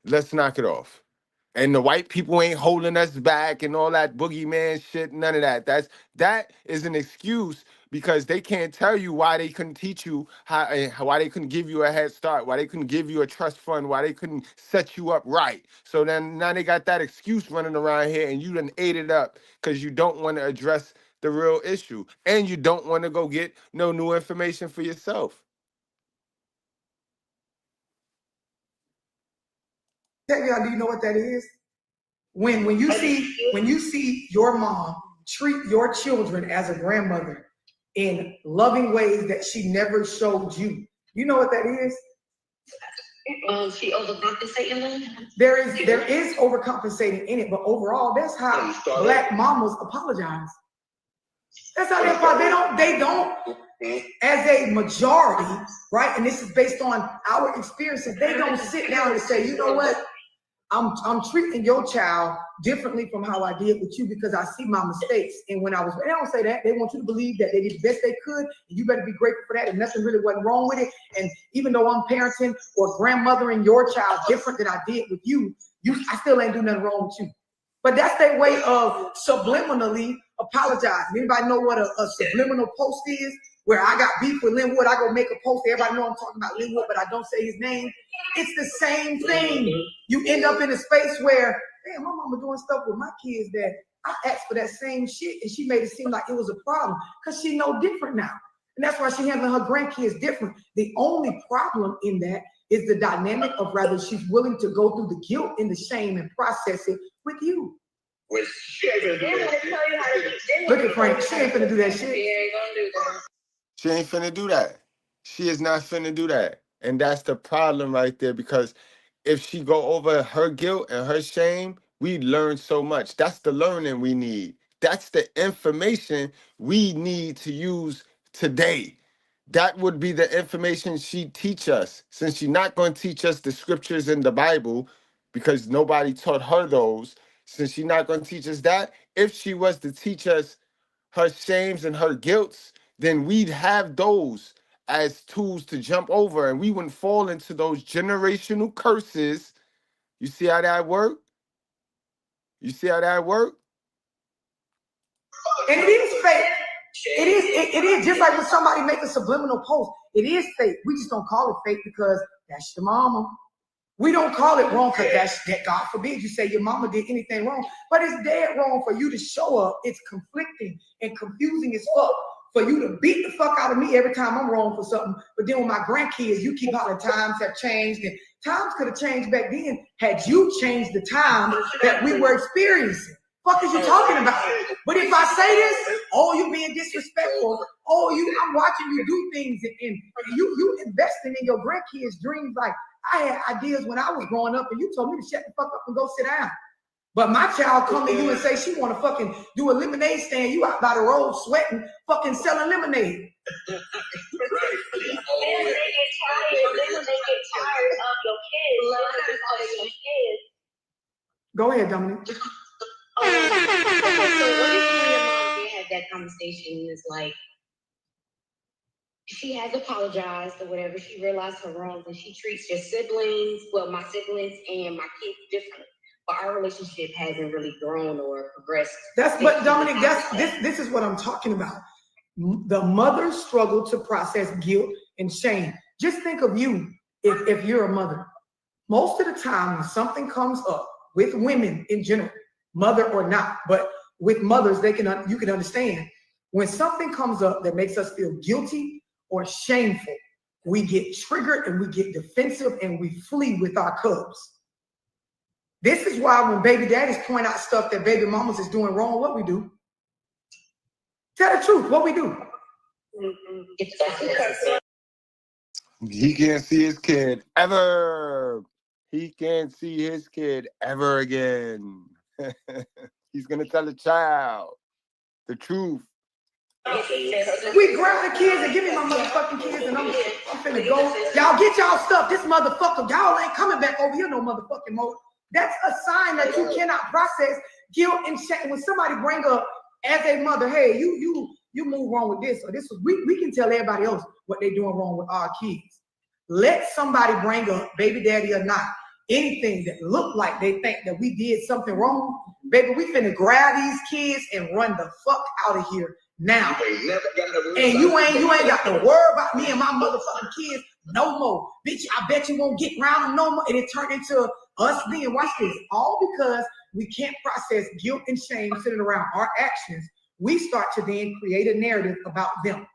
Let's knock it off. And the white people ain't holding us back and all that boogeyman shit, none of that. That is an excuse because they can't tell you why they couldn't teach you why they couldn't give you a head start, why they couldn't give you a trust fund, why they couldn't set you up right. So then now they got that excuse running around here and you done ate it up because you don't want to address the real issue and you don't want to go get no new information for yourself. Tell y'all, do you know what that is? When you see your mom treat your children as a grandmother in loving ways that she never showed you. You know what that is? She overcompensating. There is overcompensating in it, but overall, that's how Black mamas apologize. That's how they apologize. They don't, as a majority, right? And this is based on our experiences. They don't sit down and say, you know what? I'm treating your child differently from how I did with you because I see my mistakes. And when I was, they don't say that. They want you to believe that they did the best they could, and you better be grateful for that. And nothing really wasn't wrong with it. And even though I'm parenting or grandmothering your child different than I did with you, I still ain't do nothing wrong with you. But that's their way of subliminally apologizing. Anybody know what a subliminal post is? Where I got beef with Linwood, I go make a post. Everybody know I'm talking about Linwood, but I don't say his name. It's the same thing. You end up in a space where, damn, my mama doing stuff with my kids that I asked for that same shit, and she made it seem like it was a problem because she know different now. And that's why she handling her grandkids different. The only problem in that is the dynamic of rather she's willing to go through the guilt and the shame and process it with you. Look at Frank. She ain't finna do that shit. She ain't finna do that. She is not finna do that. And that's the problem right there, because if she go over her guilt and her shame, we learn so much. That's the learning we need. That's the information we need to use today. That would be the information she teach us. Since she's not going to teach us the scriptures in the Bible, because nobody taught her those, since she's not going to teach us that, if she was to teach us her shames and her guilts, then we'd have those as tools to jump over and we wouldn't fall into those generational curses. You see how that work? You see how that work? And it is fake. It is just like when somebody make a subliminal post. It is fake. We just don't call it fake because that's your mama. We don't call it wrong because that God forbid you say your mama did anything wrong, but it's dead wrong for you to show up. It's conflicting and confusing as fuck for you to beat the fuck out of me every time I'm wrong for something. But then with my grandkids, you keep hollering times have changed, and times could have changed back then had you changed the time that we were experiencing. Fuck is you talking about? But if I say this, Oh, you being disrespectful. Oh, I'm watching you do things, and you investing in your grandkids' dreams. Like I had ideas when I was growing up, and you told me to shut the fuck up and go sit down. But my child come to you and say she want to fucking do a lemonade stand. You out by the road sweating, fucking selling lemonade. Then when they get tired of your kids, Go ahead, Dominic. Okay, so what if you and your mom did have that conversation and it's like, she has apologized or whatever, she realized her wrongs and she treats your siblings, well, my siblings and my kids differently. But our relationship hasn't really grown or progressed. But Dominic, this is what I'm talking about. The mothers struggle to process guilt and shame. Just think of you if you're a mother. Most of the time when something comes up with women in general, mother or not, but with mothers, you can understand when something comes up that makes us feel guilty or shameful, we get triggered and we get defensive and we flee with our cubs. This is why when baby daddies point out stuff that baby mamas is doing wrong, what we do? Tell the truth, what we do? He can't see his kid ever. He can't see his kid ever again. He's going to tell the child the truth. We grab the kids and give me my motherfucking kids and I'm finna go. Y'all get y'all stuff. This motherfucker, y'all ain't coming back over here no motherfucking more. That's a sign that you cannot process guilt and shame. When somebody bring up as a mother, hey, you move wrong with this or this, we can tell everybody else what they doing wrong with our kids. Let somebody bring up, baby daddy or not, anything that look like they think that we did something wrong, baby, we finna grab these kids and run the fuck out of here now. And you ain't got to worry about me and my motherfucking kids no more. Bitch, I bet you won't get around them no more. And it turned into us being, watch this, all because we can't process guilt and shame sitting around our actions. We start to then create a narrative about them.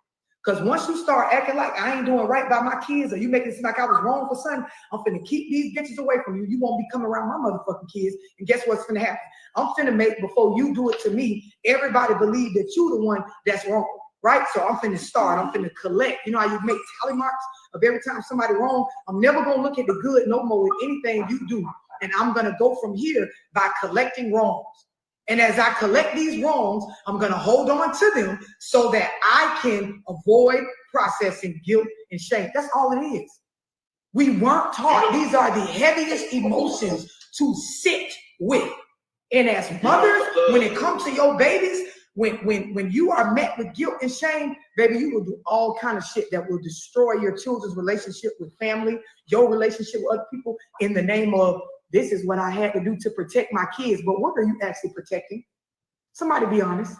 Because once you start acting like I ain't doing right by my kids, or you make it seem like I was wrong for something, I'm finna keep these bitches away from you. You won't be coming around my motherfucking kids. And guess what's finna happen? I'm finna make, before you do it to me, everybody believe that you the one that's wrong, right? So I'm finna start. I'm finna collect. You know how you make tally marks of every time somebody wrong? I'm never gonna look at the good no more with anything you do. And I'm gonna go from here by collecting wrongs. And as I collect these wrongs, I'm going to hold on to them so that I can avoid processing guilt and shame. That's all it is. We weren't taught these are the heaviest emotions to sit with. And as mothers, when it comes to your babies, when you are met with guilt and shame, baby, you will do all kind of shit that will destroy your children's relationship with family, your relationship with other people in the name of, this is what I had to do to protect my kids. But what are you actually protecting? Somebody be honest.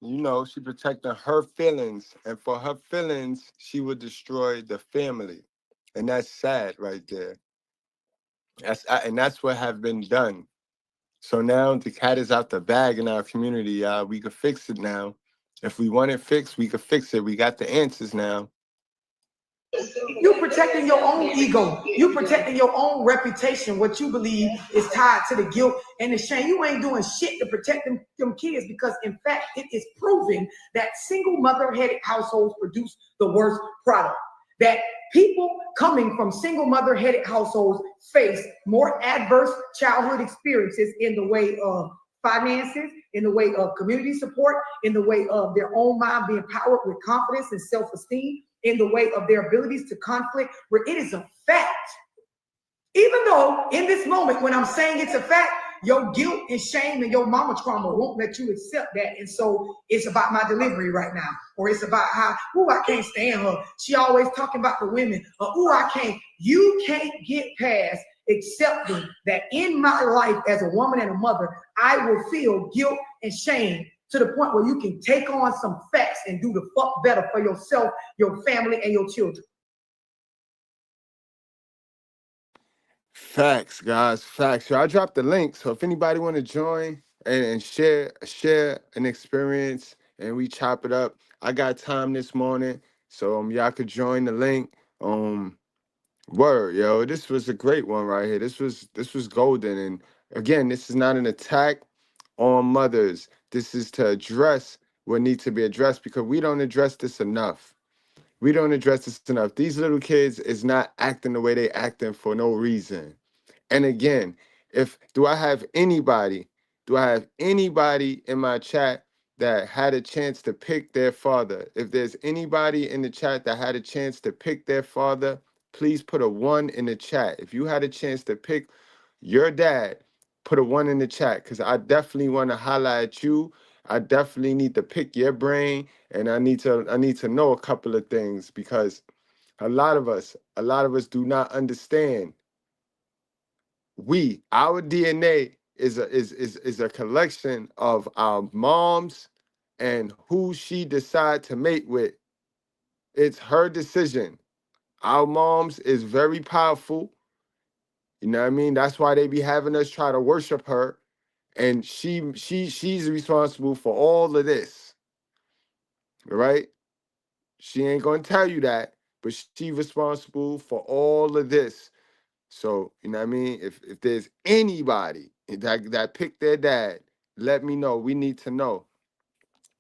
You know, she protecting her feelings. And for her feelings, she would destroy the family. And that's sad right there. That's what have been done. So now the cat is out the bag in our community, y'all. We could fix it now. If we want it fixed, we could fix it. We got the answers now. You protecting your own ego. You protecting your own reputation, what you believe is tied to the guilt and the shame. You ain't doing shit to protect them kids because, in fact, it is proven that single mother-headed households produce the worst product. That people coming from single mother-headed households face more adverse childhood experiences in the way of finances, in the way of community support, in the way of their own mind being powered with confidence and self-esteem, in the way of their abilities to conflict, where it is a fact. Even though in this moment, when I'm saying it's a fact, your guilt and shame and your mama trauma won't let you accept that. And so it's about my delivery right now. Or it's about how, I can't stand her. She always talking about the women. Or, I can't. You can't get past accepting that in my life as a woman and a mother, I will feel guilt and shame to the point where you can take on some facts and do the fuck better for yourself, your family, and your children. Facts, guys, facts. So I dropped the link. So if anybody want to join and share an experience and we chop it up, I got time this morning. So y'all could join the link. Word, yo. This was a great one right here. This was golden. And again, this is not an attack. on mothers. This is to address what needs to be addressed because we don't address this enough. We don't address this enough. These little kids is not acting the way they acting for no reason. And again, if do I have anybody in my chat that had a chance to pick their father? If there's anybody in the chat that had a chance to pick their father, please put a 1 in the chat. If you had a chance to pick your dad, put a 1 in the chat because I definitely want to highlight at you. I definitely need to pick your brain and I need to know a couple of things because a lot of us do not understand. Our DNA is a collection of our moms and who she decide to mate with. It's her decision. Our moms is very powerful. You know what I mean? That's why they be having us try to worship her. And she's responsible for all of this. Right? She ain't gonna tell you that, but she's responsible for all of this. So, you know what I mean? If there's anybody that picked their dad, let me know. We need to know.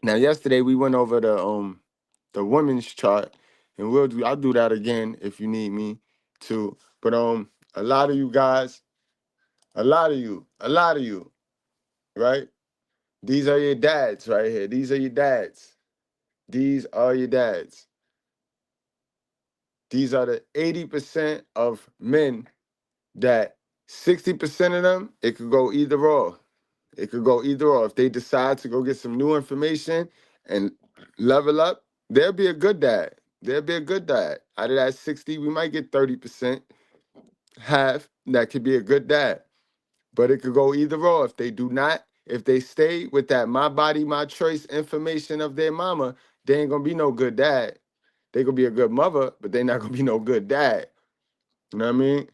Now, yesterday we went over the women's chart, and I'll do that again if you need me to. But a lot of you guys, a lot of you, right? These are your dads right here. These are your dads. These are your dads. These are the 80% of men that 60% of them, it could go either or. It could go either or. If they decide to go get some new information and level up, they'll be a good dad. They'll be a good dad. Out of that 60, we might get 30%, half that could be a good dad. But it could go either or. If they stay with that my body, my choice information of their mama, they ain't gonna be no good dad. They gonna be a good mother, but they not gonna be no good dad. You know what I mean?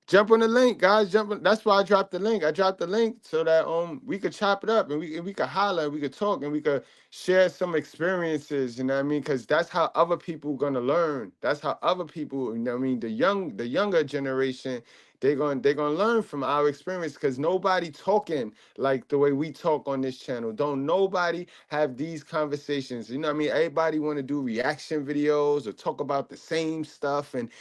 Jump on the link, guys. That's why I dropped the link. I dropped the link so that we could chop it up and we could holler, and we could talk, and we could share some experiences. You know what I mean? Because that's how other people gonna learn. That's how other people. You know what I mean? The younger generation, they're gonna learn from our experience. Because nobody talking like the way we talk on this channel. Don't nobody have these conversations. You know what I mean? Everybody want to do reaction videos or talk about the same stuff, and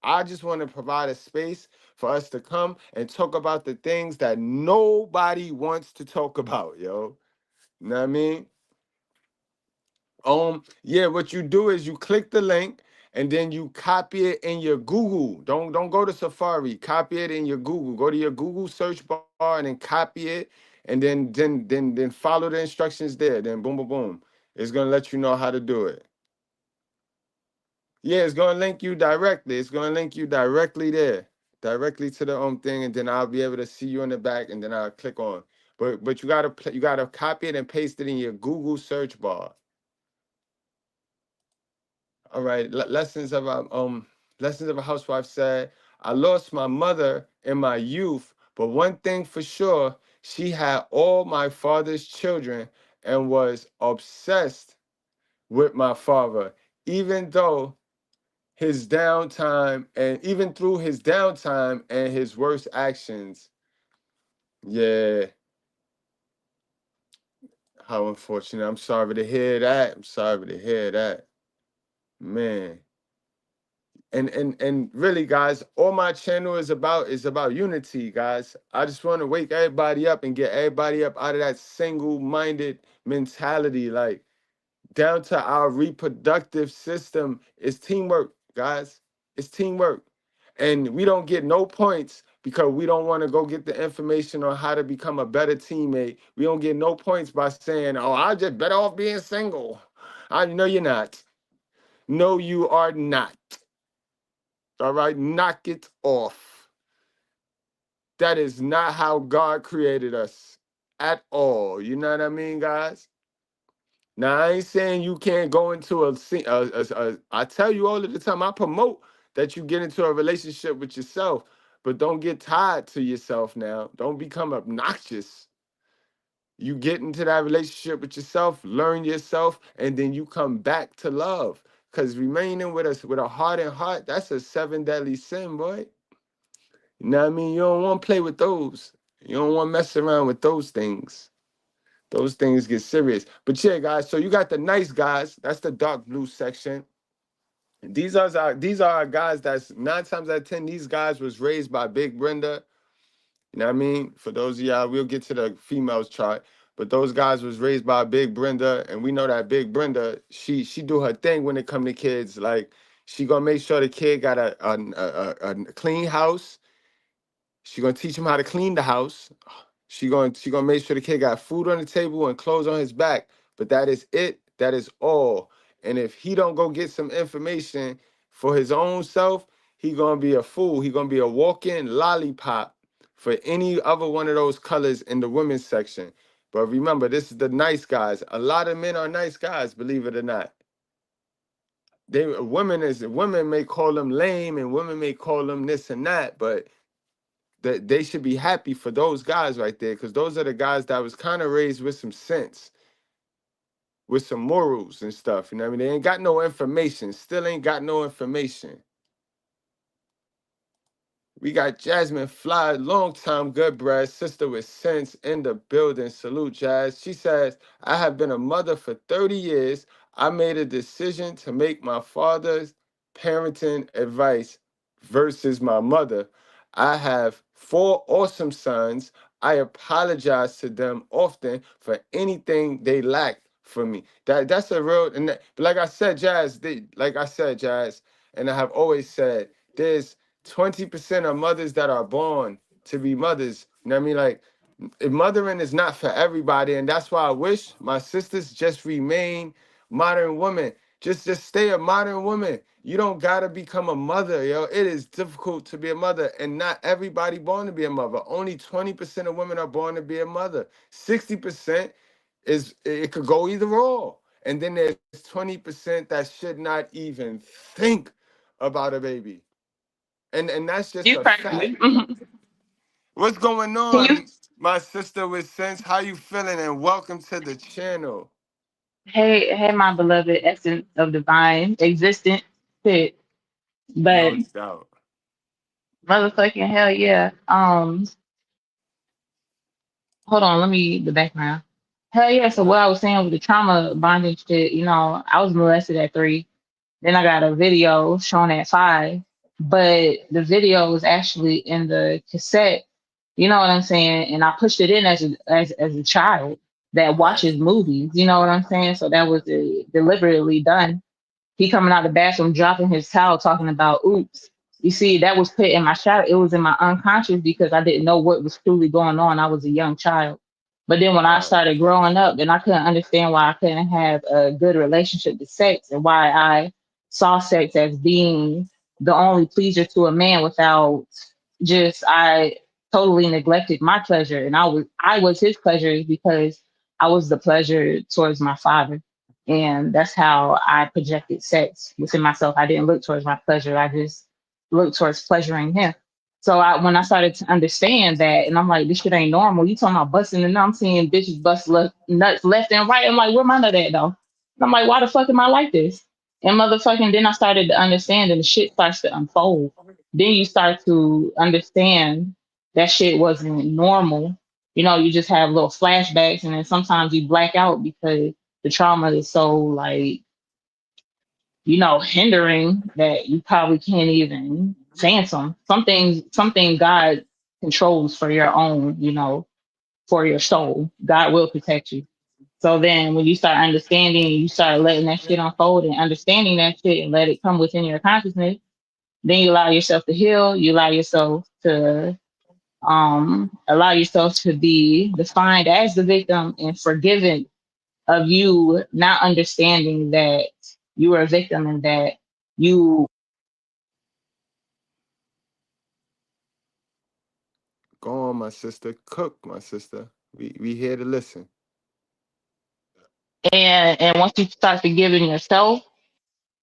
I just want to provide a space for us to come and talk about the things that nobody wants to talk about, yo. You know what I mean? Yeah, what you do is you click the link and then you copy it in your Google. Don't go to Safari. Copy it in your Google. Go to your Google search bar and then copy it and then follow the instructions there. Then boom, boom, boom. It's gonna let you know how to do it. Yeah, it's gonna link you directly. It's gonna link you directly there, directly to the thing, and then I'll be able to see you in the back, and then I'll click on. But you gotta copy it and paste it in your Google search bar. All right, lessons of a housewife said, I lost my mother in my youth, but one thing for sure, she had all my father's children and was obsessed with my father, even though his downtime and even through his downtime and his worst actions. Yeah, how unfortunate. I'm sorry to hear that. I'm sorry to hear that. Man. And really, guys, all my channel is about unity, guys. I just want to wake everybody up and get everybody up out of that single-minded mentality. Like, down to our reproductive system is teamwork, guys. It's teamwork. And we don't get no points because we don't want to go get the information on how to become a better teammate. We don't get no points by saying, oh, I just better off being single. I know you're not. No, you are not. All right, knock it off. That is not how God created us at all. You know what I mean, guys? Now, I ain't saying you can't go into I tell you all of the time, I promote that you get into a relationship with yourself, but don't get tied to yourself now. Don't become obnoxious. You get into that relationship with yourself, learn yourself, and then you come back to love. Because remaining with us with a hardened heart, that's a 7 deadly sin, boy. You know what I mean? You don't want to play with those. You don't want to mess around with those things. Those things get serious. But yeah, guys, so you got the nice guys. That's the dark blue section. These are our guys that's 9 times out of 10, these guys was raised by Big Brenda. You know what I mean? For those of y'all, we'll get to the females chart. But those guys was raised by Big Brenda, and we know that Big Brenda, she do her thing when it come to kids. Like she gonna make sure the kid got a clean house. She gonna teach him how to clean the house. She gonna make sure the kid got food on the table and clothes on his back. But that is it. That is all. And if he don't go get some information for his own self, he gonna be a fool. He gonna be a walk-in lollipop for any other one of those colors in the women's section. But remember, this is the nice guys. A lot of men are nice guys, believe it or not. Women may call them lame and women may call them this and that, but that they should be happy for those guys right there, because those are the guys that was kind of raised with some sense, with some morals and stuff. You know what I mean? They ain't got no information, still ain't got no information. We got Jasmine Fly, longtime Goodbread, sister with sense in the building. Salute, Jazz. She says, I have been a mother for 30 years. I made a decision to make my father's parenting advice versus my mother. I have 4 awesome sons. I apologize to them often for anything they lack for me. That's a real, but like I said, Jazz, and I have always said, there's 20% of mothers that are born to be mothers. You know what I mean? Like, mothering is not for everybody, and that's why I wish my sisters just remain modern women. Just stay a modern woman. You don't gotta become a mother, yo. It is difficult to be a mother, and not everybody born to be a mother. Only 20% of women are born to be a mother. 60% is it could go either or. And then there's 20% that should not even think about a baby. And that's just You a fact. crazy. What's going Can you? on, my sister with sense? How you feeling? And welcome to the channel. Hey, my beloved essence of divine existence fit, but No doubt. motherfucking hell yeah. Hold on, let me the background. Hell yeah. So what I was saying with the trauma bonding shit, I was molested at 3. Then I got a video shown at 5, but the video was actually in the cassette. You know what I'm saying? And I pushed it in as a child that Right. watches movies. You know what I'm saying? So that was deliberately done. He coming out the bathroom, dropping his towel, talking about oops. You see, that was put in my shadow. It was in my unconscious because I didn't know what was truly going on. I was a young child. But then when I Right. started growing up, then I couldn't understand why I couldn't have a good relationship with sex and why I saw sex as being the only pleasure to a man without I totally neglected my pleasure. And I was his pleasure because I was the pleasure towards my father. And that's how I projected sex within myself. I didn't look towards my pleasure. I just looked towards pleasuring him. So when I started to understand that, and I'm like, this shit ain't normal. You talking about busting, and I'm seeing bitches bust nuts left and right. I'm like, where my nut at though? And I'm like, why the fuck am I like this? And motherfucking, then I started to understand, and the shit starts to unfold. Then you start to understand that shit wasn't normal. You just have little flashbacks, and then sometimes you black out because the trauma is so like hindering that you probably can't even fathom something God controls for your own, for your soul. God will protect you. So then when you start understanding, you start letting that shit unfold and understanding that shit and let it come within your consciousness, then you allow yourself to heal, you allow yourself to be defined as the victim and forgiven of you not understanding that you were a victim and that you Go on, my sister. Cook, my sister. We here to listen. and once you start forgiving yourself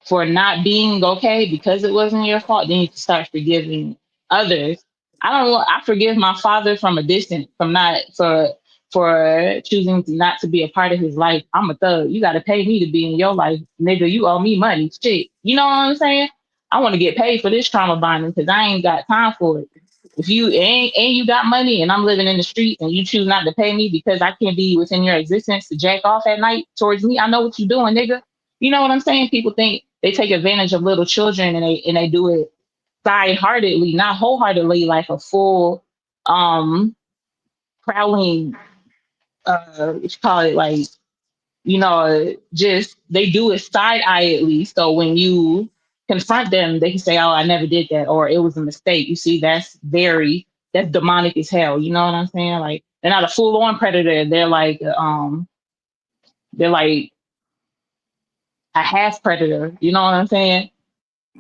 for not being okay because it wasn't your fault, then you can start forgiving others. I forgive my father from a distance, from not for choosing not to be a part of his life. I'm a thug. You gotta pay me to be in your life, nigga. You owe me money. Shit. You know what I'm saying? I want to get paid for this trauma bonding because I ain't got time for it. If you and you got money and I'm living in the streets and you choose not to pay me because I can't be within your existence to jack off at night towards me, I know what you're doing, nigga. You know what I'm saying? People think they take advantage of little children and they do it side-heartedly, not wholeheartedly, like a full prowling what you call it, like, just they do it side-eyedly. So when you confront them, they can say, "Oh, I never did that," or "It was a mistake." You see, that's demonic as hell. You know what I'm saying? Like they're not a full-on predator. They're like a half predator. You know what I'm saying?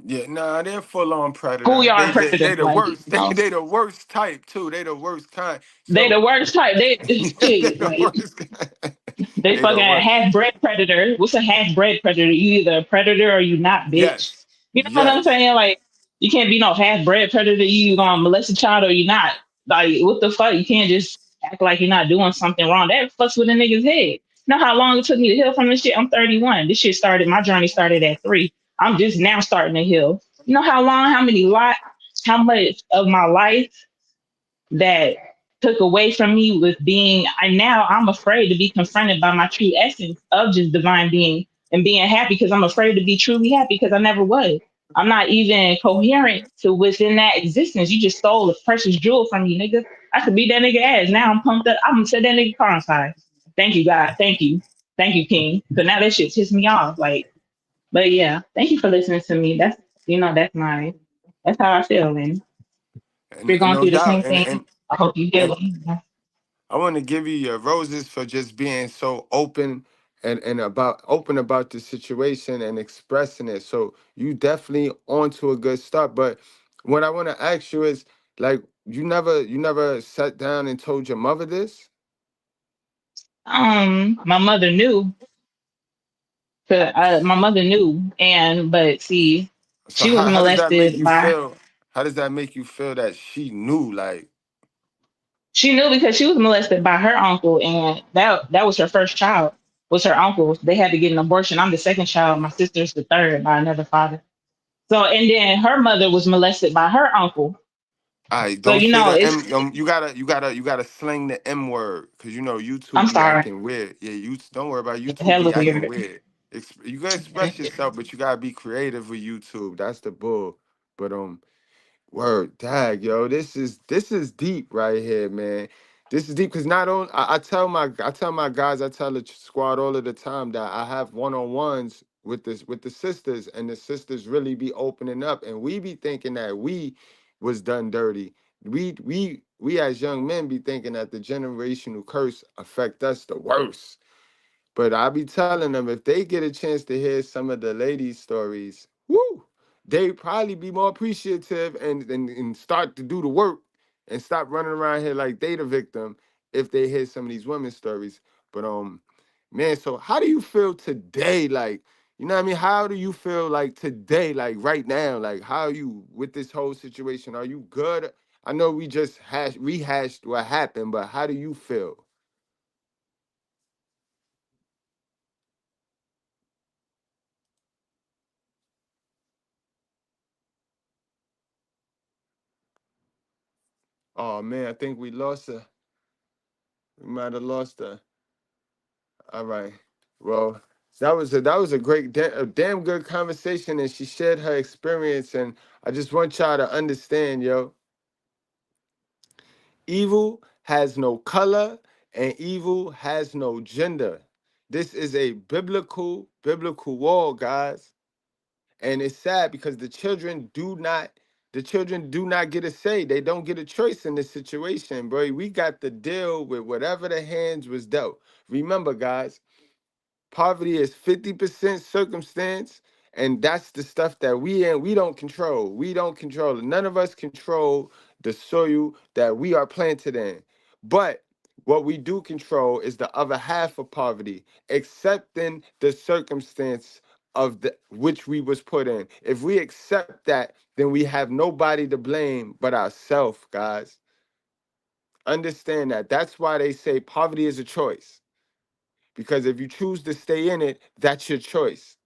Yeah, nah, they're full on predator. Schoolyard They predator, the like worst. They the worst type too. They the worst kind. they the So worst type. They they shit, the like worst kind. they They the fucking worst. half-bred predator. What's a half-bred predator? You either a predator or you not, bitch. Yes. You know what I'm Yes. saying? Like, you can't be no half-bred predator. You gonna molest a child or you not. Like, what the fuck? You can't just act like you're not doing something wrong. That fucks with a nigga's head. You know how long it took me to heal from this shit? I'm 31. This shit started, my journey started at 3. I'm just now starting to heal. You know how long, how much of my life that took away from me with being and now I'm afraid to be confronted by my true essence of just divine being and being happy because I'm afraid to be truly happy because I never was. I'm not even coherent to within that existence. You just stole a precious jewel from me, nigga. I could beat that nigga ass. Now I'm pumped up. I'm gonna set that nigga car on fire. Thank you, God. Thank you. Thank you, King. But now that shit pissed me off. Like, but yeah, thank you for listening to me. That's how I feel. And if you're And going no through the doubt. same thing, I hope you And heal it. I want to give you your roses for just being so open and about the situation and expressing it. So you definitely onto a good start. But what I want to ask you is, like, you never sat down and told your mother this? My mother knew. My mother knew, but see, So she was how does that make molested you by. feel? How does that make you feel that she knew? Like, She knew because she was molested by her uncle, and that was her first child. Was her uncle? They had to get an abortion. I'm the second child. My sister's the third by another father. So, and then her mother was molested by her uncle. all right, So don't say the it's. M. You gotta sling the M word, because YouTube I'm be sorry. acting weird. Yeah, you don't worry about YouTube Hella be acting weird. weird. You can express yourself, but you gotta be creative with YouTube. That's the bull. But word, tag, yo, this is deep right here, man. This is deep because not only I tell my guys, I tell the squad all of the time that I have one-on-ones with the sisters, and the sisters really be opening up, and we be thinking that we was done dirty. We as young men be thinking that the generational curse affect us the worst. But I be telling them if they get a chance to hear some of the ladies' stories, woo, they probably be more appreciative and start to do the work and stop running around here like they the victim if they hear some of these women's stories. But man, so how do you feel today? Like, you know what I mean? How do you feel like today, like right now? Like, how are you with this whole situation? Are you good? I know we just rehashed what happened, but how do you feel? Oh man, I think we lost her. We might have lost her. All right. Well, that was a a damn good conversation, and she shared her experience. And I just want y'all to understand, yo, evil has no color and evil has no gender. This is a biblical war, guys. And it's sad because the children do not get a say. They don't get a choice in this situation, bro. We got to deal with whatever the hands was dealt. Remember, guys, poverty is 50% circumstance, and that's the stuff that we don't control. We don't control it. None of us control the soil that we are planted in. But what we do control is the other half of poverty, accepting the circumstance of the which we was put in. If we accept that, then we have nobody to blame but ourselves, guys. Understand that. That's why they say poverty is a choice. Because if you choose to stay in it, that's your choice.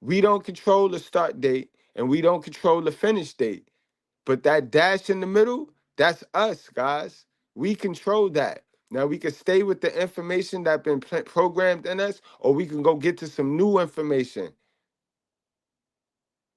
We don't control the start date and we don't control the finish date. But that dash in the middle, that's us, guys. We control that. Now we can stay with the information that's been programmed in us, or we can go get to some new information.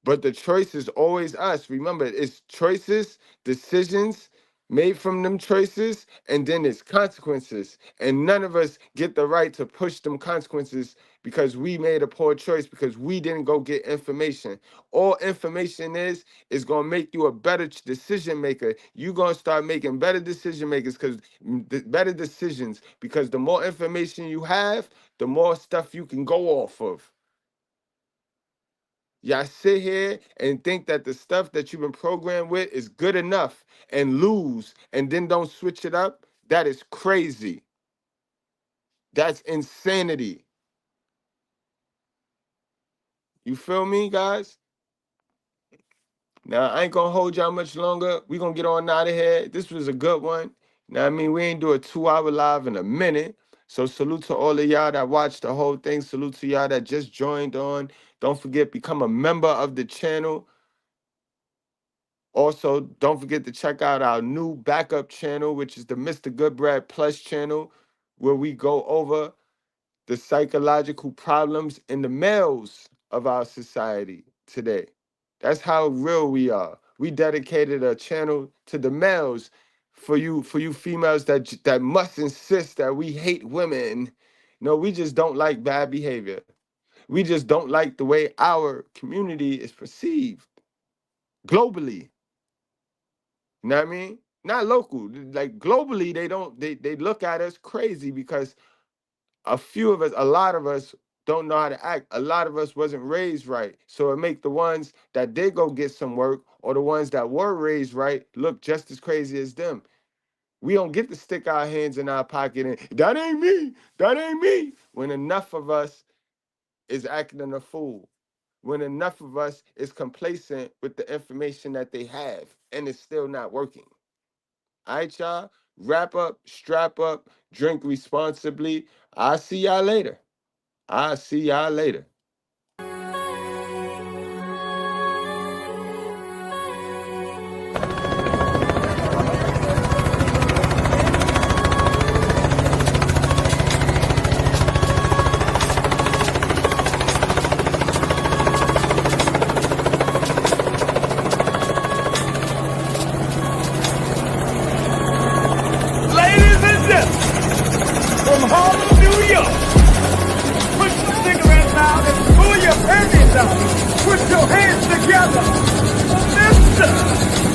But the choice is always us. Remember, it's choices, decisions made from them choices, and then it's consequences. And none of us get the right to push them consequences because we made a poor choice, because we didn't go get information. All information is going to make you a better decision maker. You're going to start making better decision makers, because better decisions, because the more information you have, the more stuff you can go off of. Y'all sit here and think that the stuff that you've been programmed with is good enough and lose and then don't switch it up. That is crazy. That's insanity. You feel me, guys? Now, I ain't going to hold y'all much longer. We're going to get on out of here. This was a good one. Now, I mean, we ain't do a 2-hour live in a minute. So salute to all of y'all that watched the whole thing. Salute to y'all that just joined on. Don't forget, become a member of the channel. Also, don't forget to check out our new backup channel, which is the Mr. Goodbread Plus channel, where we go over the psychological problems in the males of our society today. That's how real we are. We dedicated a channel to the males for you females that must insist that we hate women. No, we just don't like bad behavior. We just don't like the way our community is perceived globally. You know what I mean? Not local. Like globally, they look at us crazy because a lot of us don't know how to act. A lot of us wasn't raised right. So it make the ones that did go get some work, or the ones that were raised right, look just as crazy as them. We don't get to stick our hands in our pocket and that ain't me. When enough of us is acting a fool. When enough of us is complacent with the information that they have and it's still not working. All right, y'all. Wrap up, strap up, drink responsibly. I'll see y'all later. Ladies and gentlemen, from Harlem, New York, put your cigarettes out and pull your panties out. Put your hands together for Mr.